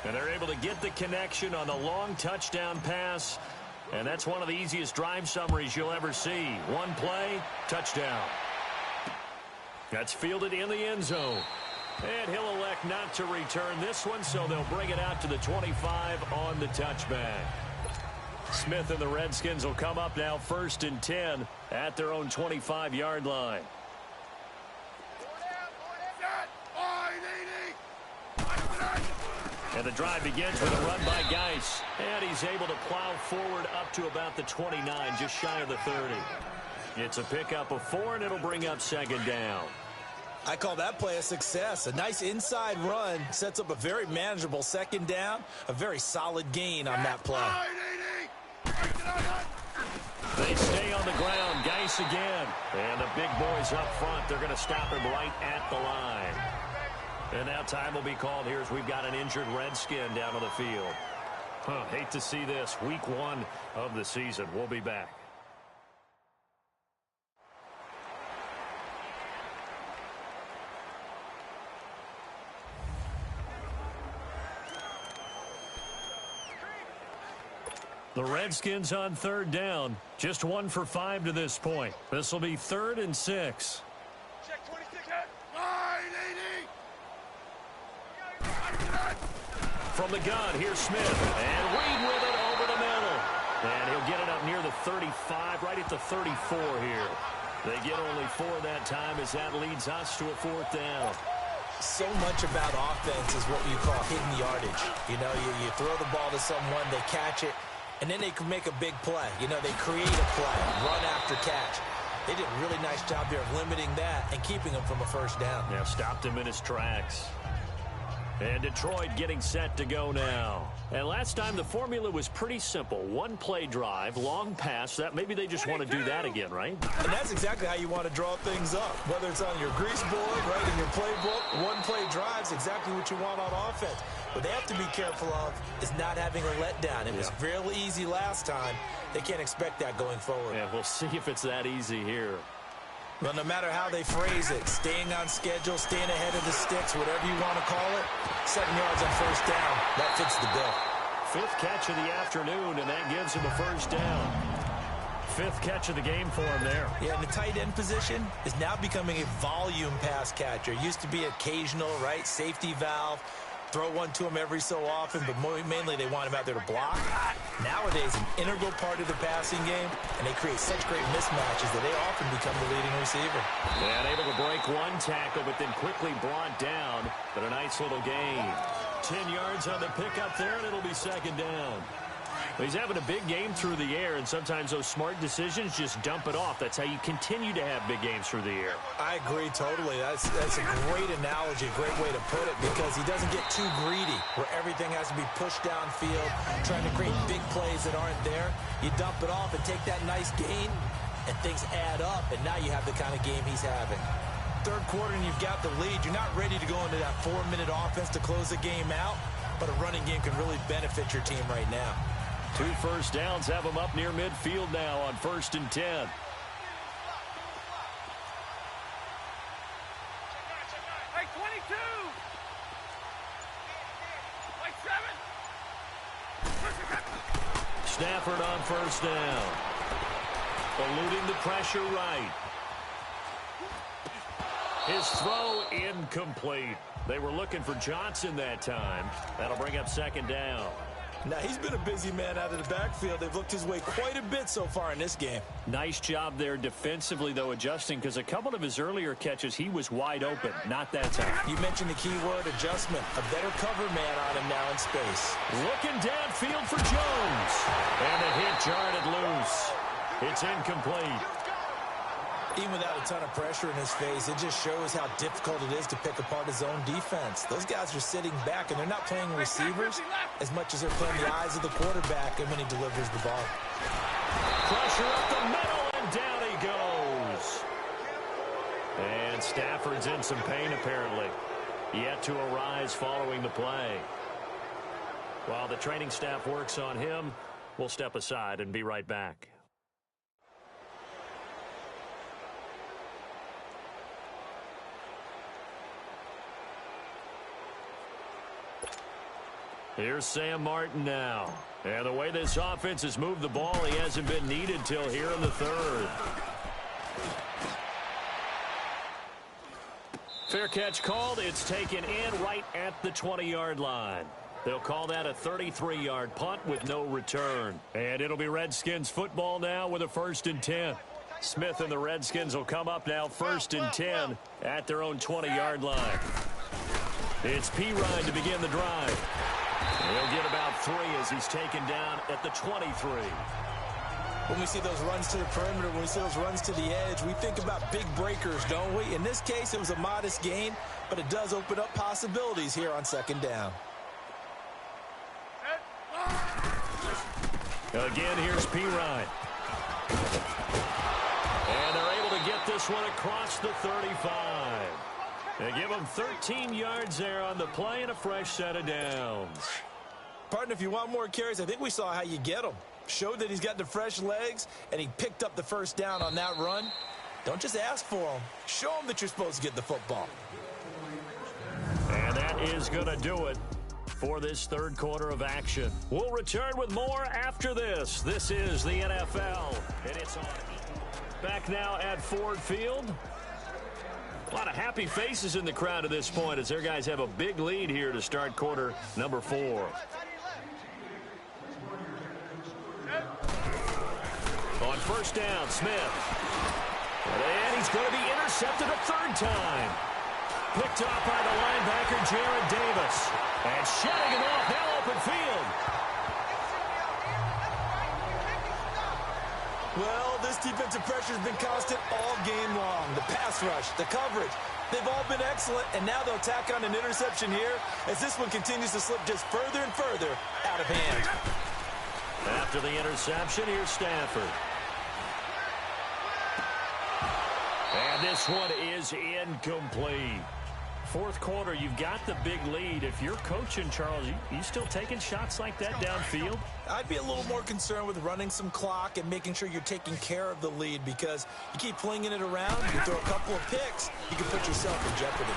And they're able to get the connection on the long touchdown pass. And that's one of the easiest drive summaries you'll ever see. One play, touchdown. That's fielded in the end zone. And he'll elect not to return this one, so they'll bring it out to the 25 on the touchback. Smith and the Redskins will come up now 1st and 10 at their own 25-yard line. And the drive begins with a run by Geis. And he's able to plow forward up to about the 29, just shy of the 30. It's a pickup of 4, and it'll bring up 2nd down. I call that play a success. A nice inside run sets up a very manageable 2nd down. A very solid gain on that play. They stay on the ground. Geis again. And the big boys up front. They're going to stop him right at the line. And now time will be called here as we've got an injured Redskin down on the field. Hate to see this. Week 1 of the season. We'll be back. The Redskins on 3rd down. Just 1 for 5 to this point. This will be 3rd and 6. Check 26. From the gun, here's Smith. And Reed with it over the middle. And he'll get it up near the 35, right at the 34 here. They get only 4 that time as that leads us to a 4th down. So much about offense is what you call hidden yardage. You know, you throw the ball to someone, they catch it, and then they can make a big play. You know, they create a play, run after catch. They did a really nice job there of limiting that and keeping him from a 1st down. Yeah, stopped him in his tracks. And Detroit getting set to go now. And last time the formula was pretty simple. 1 play drive, long pass. That maybe they just want to do that again, right? And that's exactly how you want to draw things up. Whether it's on your grease board, right, in your playbook, 1 play drive's exactly what you want on offense. What they have to be careful of is not having a letdown. It was real easy last time. They can't expect that going forward. Yeah, we'll see if it's that easy here. Well, no matter how they phrase it, staying on schedule, staying ahead of the sticks, whatever you want to call it, 7 yards on 1st down, that fits the bill. 5th catch of the afternoon, and that gives him a 1st down. 5th catch of the game for him there. Yeah, and the tight end position is now becoming a volume pass catcher. It used to be occasional, right, safety valve. Throw one to him every so often, but mainly they want him out there to block. Nowadays, an integral part of the passing game, and they create such great mismatches that they often become the leading receiver. And able to break 1 tackle, but then quickly brought down. But a nice little gain. 10 yards on the pickup there, and it'll be 2nd down. He's having a big game through the air, and sometimes those smart decisions just dump it off. That's how you continue to have big games through the air. I agree totally. That's a great analogy, a great way to put it, because he doesn't get too greedy where everything has to be pushed downfield, trying to create big plays that aren't there. You dump it off and take that nice gain, and things add up, and now you have the kind of game he's having. 3rd quarter, and you've got the lead. You're not ready to go into that 4-minute offense to close the game out, but a running game can really benefit your team right now. 2 first downs have them up near midfield now on 1st and 10. Hey, 22! Stafford on first down. Eluding the pressure right. His throw incomplete. They were looking for Johnson that time. That'll bring up second down. Now, he's been a busy man out of the backfield. They've looked his way quite a bit so far in this game. Nice job there defensively, though, adjusting, because a couple of his earlier catches, he was wide open. Not that time. You mentioned the key word, adjustment. A better cover man on him now in space. Looking downfield for Jones. And the hit jarred it loose. It's incomplete. Even without a ton of pressure in his face, it just shows how difficult it is to pick apart his own defense. Those guys are sitting back, and they're not playing receivers as much as they're playing the eyes of the quarterback and when he delivers the ball. Pressure up the middle, and down he goes. And Stafford's in some pain, apparently. Yet to arise following the play. While the training staff works on him, we'll step aside and be right back. Here's Sam Martin now. And the way this offense has moved the ball, he hasn't been needed till here in the third. Fair catch called. It's taken in right at the 20-yard line. They'll call that a 33-yard punt with no return. And it'll be Redskins football now with a 1st and 10. Smith and the Redskins will come up now 1st and 10 at their own 20-yard line. It's Pirine to begin the drive. He'll get about 3 as he's taken down at the 23. When we see those runs to the perimeter, when we see those runs to the edge, we think about big breakers, don't we? In this case, it was a modest gain, but it does open up possibilities here on 2nd down. Again, here's Pirine. And they're able to get this one across the 35. They give him 13 yards there on the play and a fresh set of downs. Partner, if you want more carries, I think we saw how you get them. Showed that he's got the fresh legs, and he picked up the 1st down on that run. Don't just ask for them. Show them that you're supposed to get the football. And that is going to do it for this 3rd quarter of action. We'll return with more after this. This is the NFL, and it's on. Back now at Ford Field. A lot of happy faces in the crowd at this point as their guys have a big lead here to start quarter number 4. On 1st down, Smith. And he's going to be intercepted a 3rd time. Picked off by the linebacker, Jared Davis. And shedding him off, now open field. Well, this defensive pressure has been constant all game long. The pass rush, the coverage, they've all been excellent, and now they'll tack on an interception here as this one continues to slip just further and further out of hand. After the interception, here's Stafford. And this one is incomplete. 4th quarter, you've got the big lead. If you're coaching, Charles, you still taking shots like that downfield? I'd be a little more concerned with running some clock and making sure you're taking care of the lead, because you keep flinging it around, you throw a couple of picks, you can put yourself in jeopardy.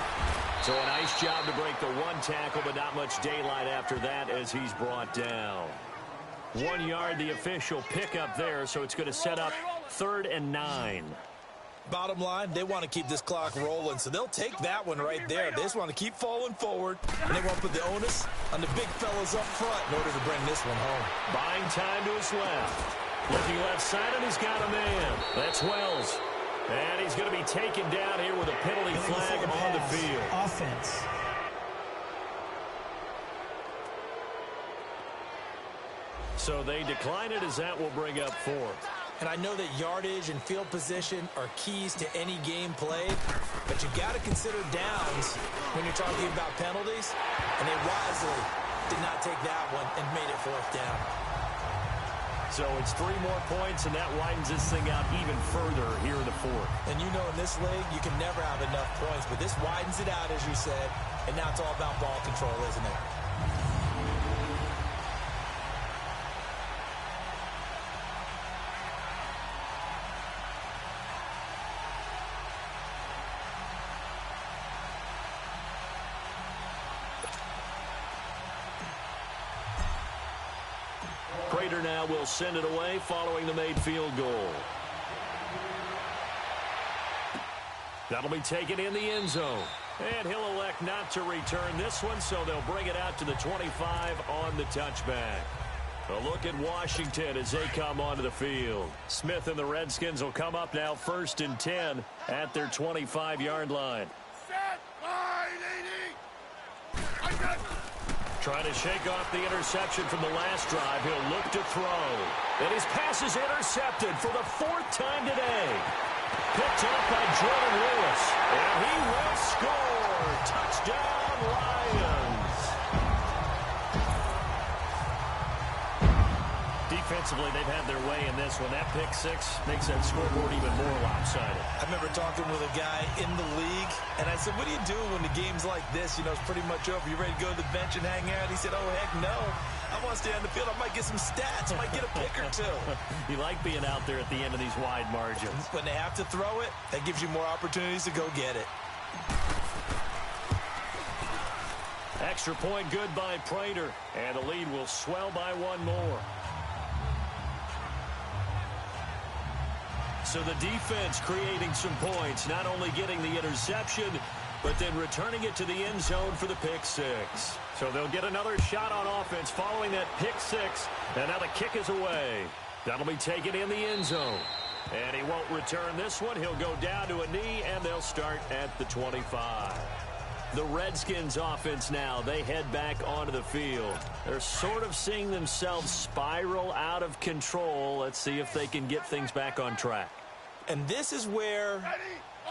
So a nice job to break the 1 tackle, but not much daylight after that as he's brought down. 1 yard, the official pickup there, so it's going to set up 3rd and 9. Bottom line, they want to keep this clock rolling, so they'll take that one right there. They just want to keep falling forward, and they want to put the onus on the big fellas up front in order to bring this one home. Buying time to his left. Looking left side, and he's got a man. That's Wells. And he's going to be taken down here with a penalty flag on the field. Offense. So they decline it as that will bring up 4th. And I know that yardage and field position are keys to any game played, but you got to consider downs when you're talking about penalties, and they wisely did not take that one and made it 4th down. So it's 3 more points, and that widens this thing out even further here in the 4th. And you know in this league, you can never have enough points, but this widens it out, as you said, and now it's all about ball control, isn't it? punter now will send it away following the made field goal. That'll be taken in the end zone. And he'll elect not to return this one, so they'll bring it out to the 25 on the touchback. A look at Washington as they come onto the field. Smith and the Redskins will come up now 1st and 10 at their 25-yard line. Trying to shake off the interception from the last drive. He'll look to throw. And his pass is intercepted for the 4th time today. Picked up by Jordan Lewis. And he will score. Touchdown, Lions. Defensively, they've had their way in this one. That pick six makes that scoreboard even more lopsided. I remember talking with a guy in the league, and I said, what do you do when the game's like this? You know, it's pretty much over. You ready to go to the bench and hang out? He said, oh, heck no. I want to stay on the field. I might get some stats. I might get a pick or two. You like being out there at the end of these wide margins. When they have to throw it, that gives you more opportunities to go get it. Extra point good by Prater, and the lead will swell by one more. So the defense creating some points, not only getting the interception, but then returning it to the end zone for the pick six. So they'll get another shot on offense following that pick six, and now the kick is away. That'll be taken in the end zone. And he won't return this one. He'll go down to a knee, and they'll start at the 25. The Redskins offense now, they head back onto the field. They're sort of seeing themselves spiral out of control. Let's see if they can get things back on track. And this is where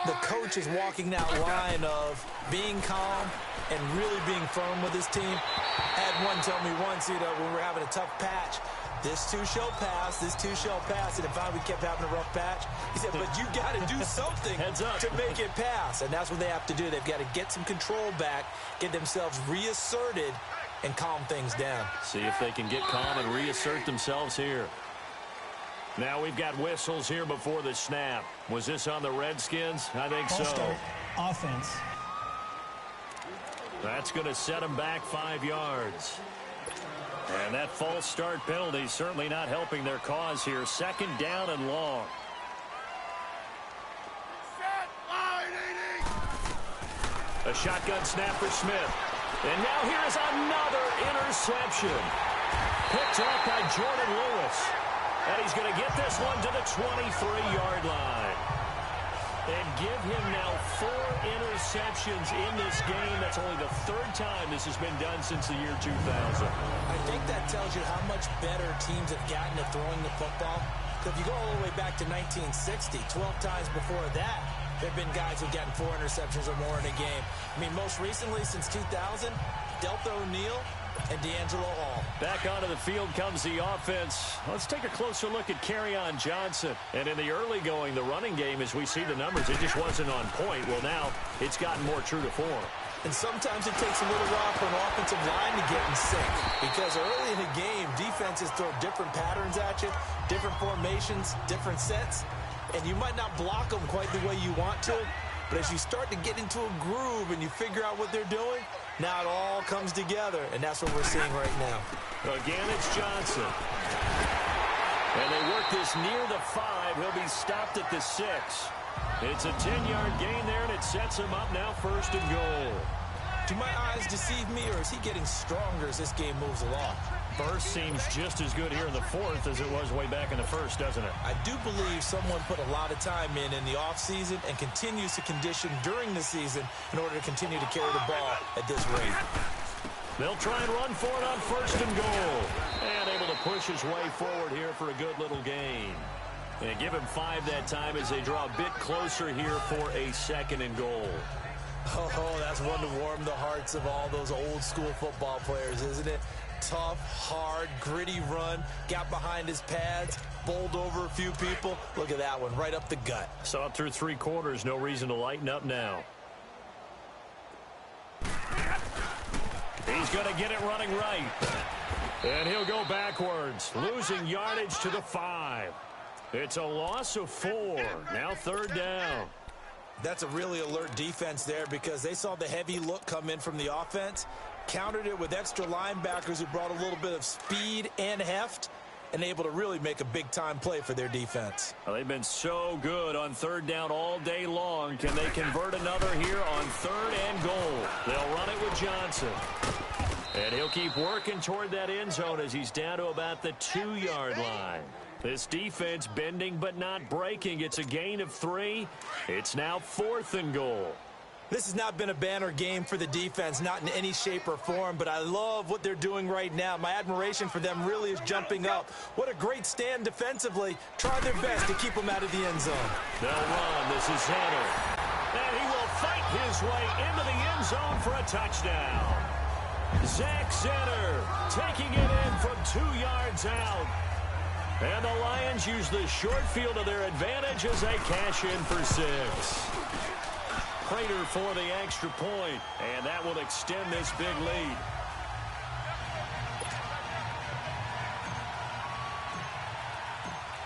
the coach is walking that line of being calm and really being firm with his team. I had one tell me once, you know, when we were having a tough patch, this too shall pass, this too shall pass. And if we kept having a rough patch, he said, but you got to do something to make it pass. And that's what they have to do. They've got to get some control back, get themselves reasserted, and calm things down. See if they can get calm and reassert themselves here. Now we've got whistles here before the snap. Was this on the Redskins? I think so. Start offense. That's going to set them back 5 yards. And that false start penalty certainly not helping their cause here. 2nd down and long. A shotgun snap for Smith. And now here is another interception. Picked up by Jordan Lewis. And he's going to get this one to the 23-yard line. And give him now 4 interceptions in this game. That's only the 3rd time this has been done since the year 2000. I think that tells you how much better teams have gotten at throwing the football. Because if you go all the way back to 1960, 12 times before that, there have been guys who've gotten 4 interceptions or more in a game. I mean, most recently, since 2000, Deltha O'Neal and D'Angelo Hall. Back onto the field comes the offense. Let's take a closer look at Kerryon Johnson. And in the early going, the running game, as we see the numbers, it just wasn't on point. Well, now it's gotten more true to form. And sometimes it takes a little while for an offensive line to get in sync. Because early in the game, defenses throw different patterns at you, different formations, different sets. And you might not block them quite the way you want to. But as you start to get into a groove and you figure out what they're doing, now it all comes together, and that's what we're seeing right now. Again, it's Johnson. And they work this near the 5. He'll be stopped at the 6. It's a 10-yard gain there, and it sets him up now 1st and goal. Do my eyes deceive me, or is he getting stronger as this game moves along? First seems just as good here in the 4th as it was way back in the 1st, doesn't it? I do believe someone put a lot of time in the offseason and continues to condition during the season in order to continue to carry the ball at this rate. They'll try and run for it on 1st and goal. And able to push his way forward here for a good little gain. And give him 5 that time as they draw a bit closer here for a 2nd and goal. Oh, that's one to warm the hearts of all those old school football players, isn't it? Tough, hard, gritty run, got behind his pads, bowled over a few people. Look at that one, right up the gut. Saw it through 3 quarters, no reason to lighten up now. He's going to get it running right. And he'll go backwards, losing yardage to the 5. It's a loss of 4, now 3rd down. That's a really alert defense there because they saw the heavy look come in from the offense, countered it with extra linebackers who brought a little bit of speed and heft, and able to really make a big-time play for their defense. Well, they've been so good on third down all day long. Can they convert another here on third and goal? They'll run it with Johnson. And he'll keep working toward that end zone as he's down to about the 2-yard line. This defense bending but not breaking. It's a gain of 3. It's now 4th and goal. This has not been a banner game for the defense, not in any shape or form, but I love what they're doing right now. My admiration for them really is jumping up. What a great stand defensively. Try their best to keep them out of the end zone. They'll run. This is Zenner. And he will fight his way into the end zone for a touchdown. Zach Zenner taking it in from 2 yards out. And the Lions use the short field to their advantage as they cash in for 6. Prater for the extra point, and that will extend this big lead.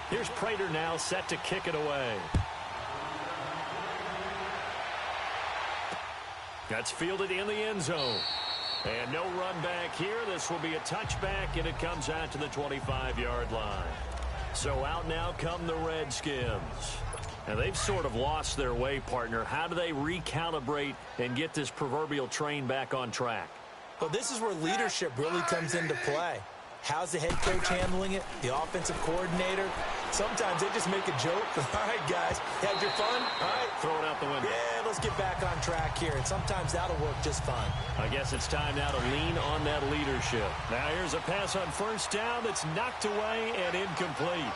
Here's Prater now set to kick it away. That's fielded in the end zone. And no run back here. This will be a touchback, and it comes out to the 25-yard line. So out now come the Redskins. Now, they've sort of lost their way, partner. How do they recalibrate and get this proverbial train back on track? Well, this is where leadership really comes into play. How's the head coach handling it? The offensive coordinator? Sometimes they just make a joke. All right, guys, had your fun? All right. Throw it out the window. Yeah, let's get back on track here. And sometimes that'll work just fine. I guess it's time now to lean on that leadership. Now here's a pass on first down that's knocked away and incomplete.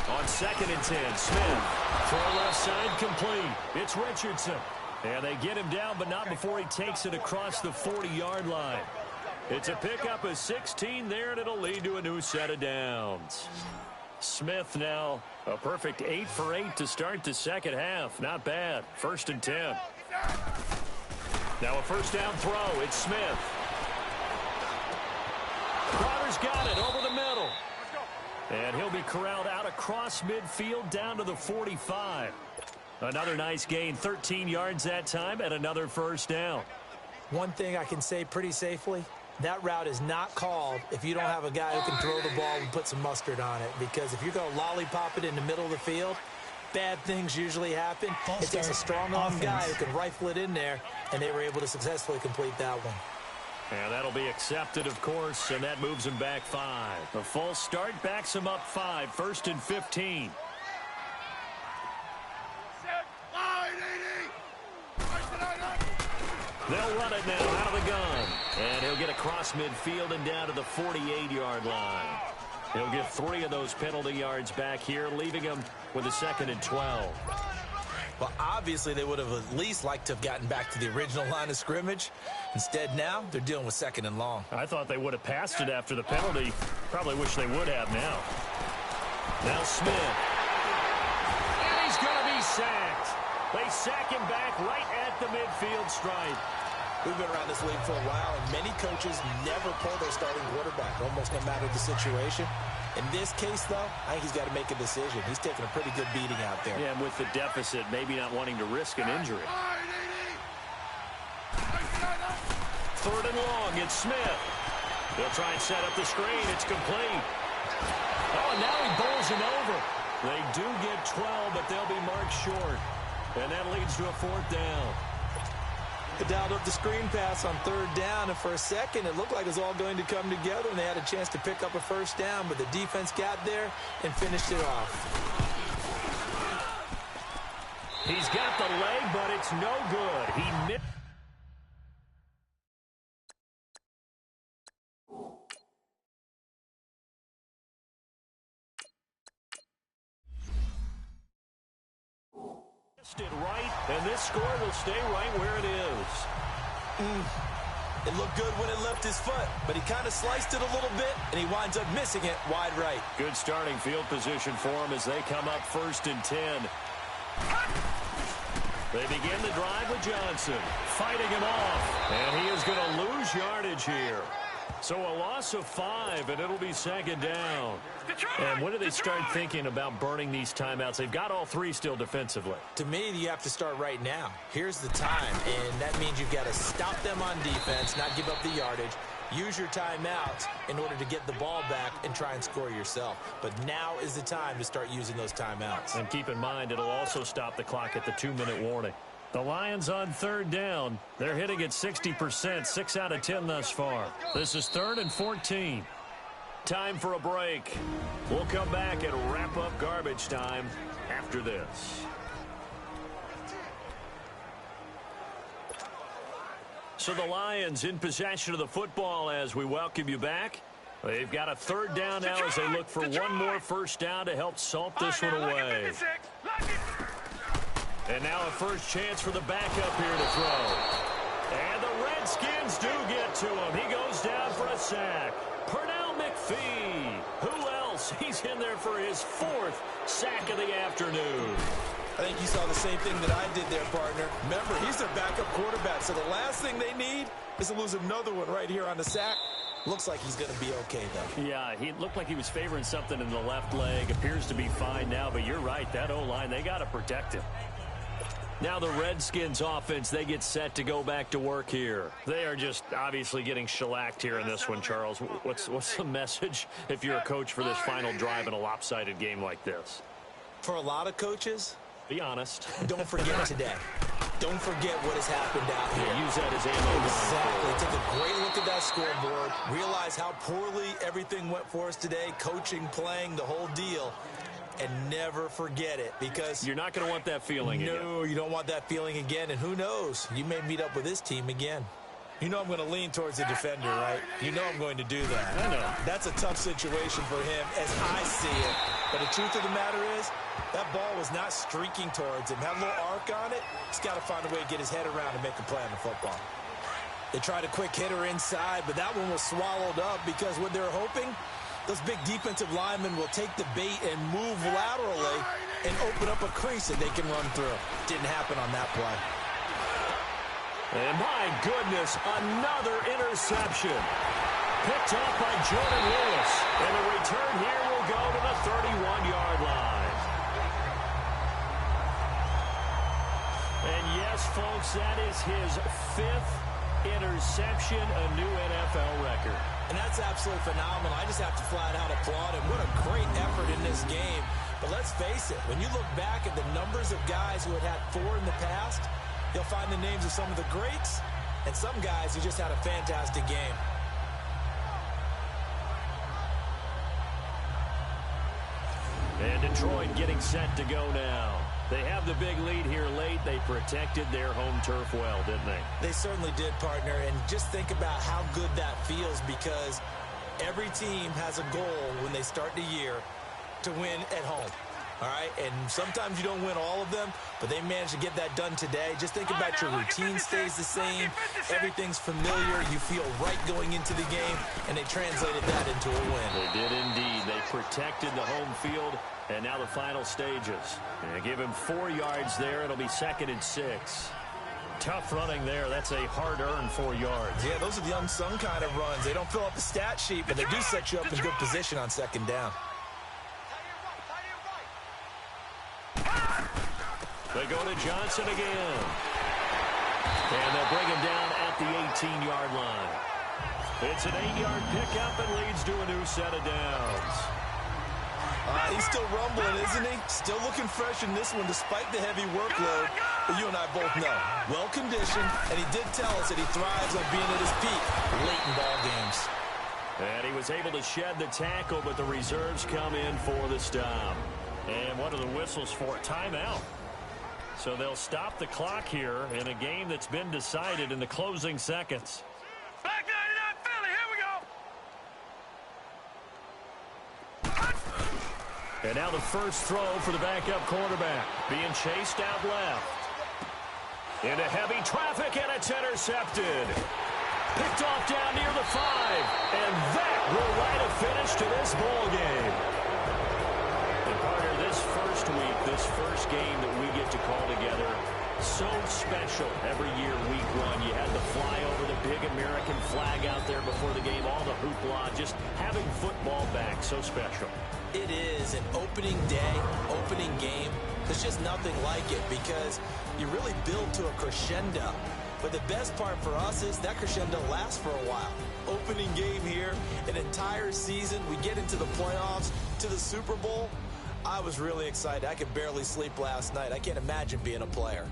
On 2nd and 10, Smith. Throw left side complete. It's Richardson. And they get him down, but not before he takes it across the 40-yard line. It's a pickup of 16 there, and it'll lead to a new set of downs. Smith now a perfect 8 for 8 to start the second half. Not bad. 1st and 10. Now a first down throw. It's Smith. Crowder's got it over the middle. And he'll be corralled out across midfield down to the 45. Another nice gain, 13 yards that time, and another first down. One thing I can say pretty safely, that route is not called if you don't have a guy who can throw the ball and put some mustard on it. Because if you're going to lollipop it in the middle of the field, bad things usually happen. It takes a strong-arm guy who can rifle it in there, and they were able to successfully complete that one. And that'll be accepted, of course, and that moves him back 5. The false start backs him up 5, 1st and 15. They'll run it now out of the gun. And he'll get across midfield and down to the 48-yard line. He'll get 3 of those penalty yards back here, leaving him with a 2nd and 12. Well, obviously, they would have at least liked to have gotten back to the original line of scrimmage. Instead, now, they're dealing with 2nd and long. I thought they would have passed it after the penalty. Probably wish they would have now. Now Smith. And he's going to be sacked. They sack him back right at the midfield stripe. We've been around this league for a while, and many coaches never pull their starting quarterback, almost no matter the situation. In this case, though, I think he's got to make a decision. He's taking a pretty good beating out there. Yeah, and with the deficit, maybe not wanting to risk an injury. 3rd and long, it's Smith. They'll try and set up the screen. It's complete. Oh, and now he bowls him over. They do get 12, but they'll be marked short. And that leads to a 4th down. They dialed up the screen pass on 3rd down, and for a second, it looked like it was all going to come together, and they had a chance to pick up a first down, but the defense got there and finished it off. He's got the leg, but it's no good. He missed. It right, and this score will stay right where it is. It looked good when it left his foot, but he kind of sliced it a little bit, and he winds up missing it wide right. Good starting field position for him as they come up 1st and 10. They begin the drive with Johnson, fighting him off, and he is going to lose yardage here. So a loss of 5, and it'll be second down. And when do they start thinking about burning these timeouts? They've got all 3 still defensively. To me, you have to start right now. Here's the time, and that means you've got to stop them on defense, not give up the yardage. Use your timeouts in order to get the ball back and try and score yourself. But now is the time to start using those timeouts. And keep in mind, it'll also stop the clock at the 2-minute warning. The Lions on third down. They're hitting at 60%, 6 out of 10 thus far. This is 3rd and 14. Time for a break. We'll come back and wrap up garbage time after this. So the Lions in possession of the football as we welcome you back. They've got a 3rd down now as they look for one more first down to help salt this one away. And now a first chance for the backup here to throw. And the Redskins do get to him. He goes down for a sack. Pernell McPhee. Who else? He's in there for his 4th sack of the afternoon. I think you saw the same thing that I did there, partner. Remember, he's their backup quarterback, so the last thing they need is to lose another one right here on the sack. Looks like he's going to be okay, though. Yeah, he looked like he was favoring something in the left leg. Appears to be fine now, but you're right. That O-line, they got to protect him. Now the Redskins offense, they get set to go back to work here. They are just obviously getting shellacked here in this one, Charles. What's the message if you're a coach for this final drive in a lopsided game like this? For a lot of coaches, be honest. Don't forget today. Don't forget what has happened out here. Yeah, use that as ammo. Exactly. Take a great look at that scoreboard. Realize how poorly everything went for us today. Coaching, playing, the whole deal. And never forget it, because you're not going to want that feeling again. No, you don't want that feeling again. And who knows? You may meet up with this team again. You know I'm going to lean towards the defender, right? You know I'm going to do that. I know. That's a tough situation for him as I see it. But the truth of the matter is, that ball was not streaking towards him. Had a little arc on it. He's got to find a way to get his head around and make a play on the football. They tried a quick hitter inside, but that one was swallowed up because what they're hoping, those big defensive linemen will take the bait and move laterally and open up a crease that they can run through. Didn't happen on that play. And my goodness, another interception. Picked off by Jordan Lewis. And the return here will go to the 31-yard line. And yes, folks, that is his 5th interception, a new NFL record. And that's absolutely phenomenal. I just have to flat out applaud him. What a great effort in this game. But let's face it, when you look back at the numbers of guys who had 4 in the past, you'll find the names of some of the greats and some guys who just had a fantastic game. And Detroit getting set to go now. They have the big lead here late. They protected their home turf well, didn't they? They certainly did, partner. And just think about how good that feels, because every team has a goal when they start the year to win at home. All right? And sometimes you don't win all of them, but they managed to get that done today. Just think about your routine stays the same. Everything's familiar. You feel right going into the game, and they translated that into a win. They did indeed. They protected the home field, and now the final stages. And give him 4 yards there. It'll be 2nd and 6. Tough running there. That's a hard-earned 4 yards. Yeah, those are the unsung kind of runs. They don't fill up the stat sheet, but they do set you up in good position on 2nd down. They go to Johnson again. And they'll bring him down at the 18-yard line. It's an 8-yard pickup and leads to a new set of downs. He's still rumbling, isn't he? Still looking fresh in this one despite the heavy workload. But you and I both know, well-conditioned, and he did tell us that he thrives on being at his peak late in ball games. And he was able to shed the tackle, but the reserves come in for the stop. And what are the whistles for? Timeout. So they'll stop the clock here in a game that's been decided in the closing seconds. Black 99 Philly, here we go. And now the first throw for the backup quarterback. Being chased out left. Into heavy traffic, and it's intercepted. Picked off down near the 5. And that will write a finish to this ball game. And partner, this first week, this first game that we get to call together, So special every year, week one. You had the flyover, the big American flag out there before the game, all the hoopla, just having football back, so special. It is an opening day, opening game. There's just nothing like it because you really build to a crescendo. But the best part for us is that crescendo lasts for a while. Opening game here, an entire season. We get into the playoffs, to the Super Bowl. I was really excited. I could barely sleep last night. I can't imagine being a player.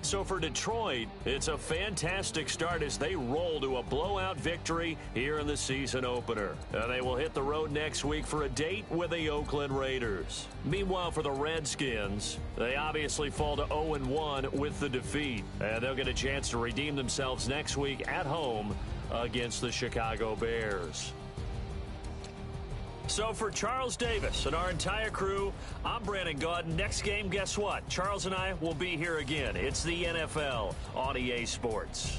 So for Detroit, it's a fantastic start as they roll to a blowout victory here in the season opener. They will hit the road next week for a date with the Oakland Raiders. Meanwhile, for the Redskins, they obviously fall to 0-1 with the defeat. And they'll get a chance to redeem themselves next week at home against the Chicago Bears. So for Charles Davis and our entire crew, I'm Brandon Gaudin. Next game, guess what? Charles and I will be here again. It's the NFL on EA Sports.